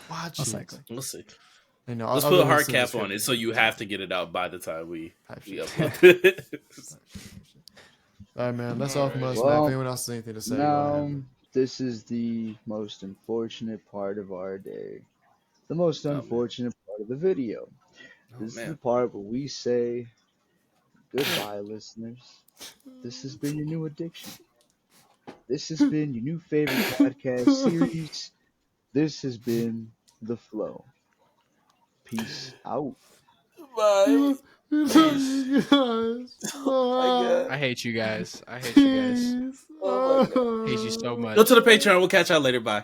Watch Most it. likely. We'll see. I'll Let's put a link hard to the cap on description. it, so you have to get it out by the time we Type shit. upload it. All right, man. That's all from us, man. Well, If anyone else has anything to say, go Now, ahead. this is the most unfortunate part of our day. The most man. unfortunate part of the video. This is man. the part where we say goodbye, listeners. This has been your new addiction. This has been your new favorite podcast series. This has been The Flow. Peace out. Bye. Guys. I hate you guys. I hate you guys. Jeez. I hate you so much. Go to the Patreon. We'll catch y'all later. Bye.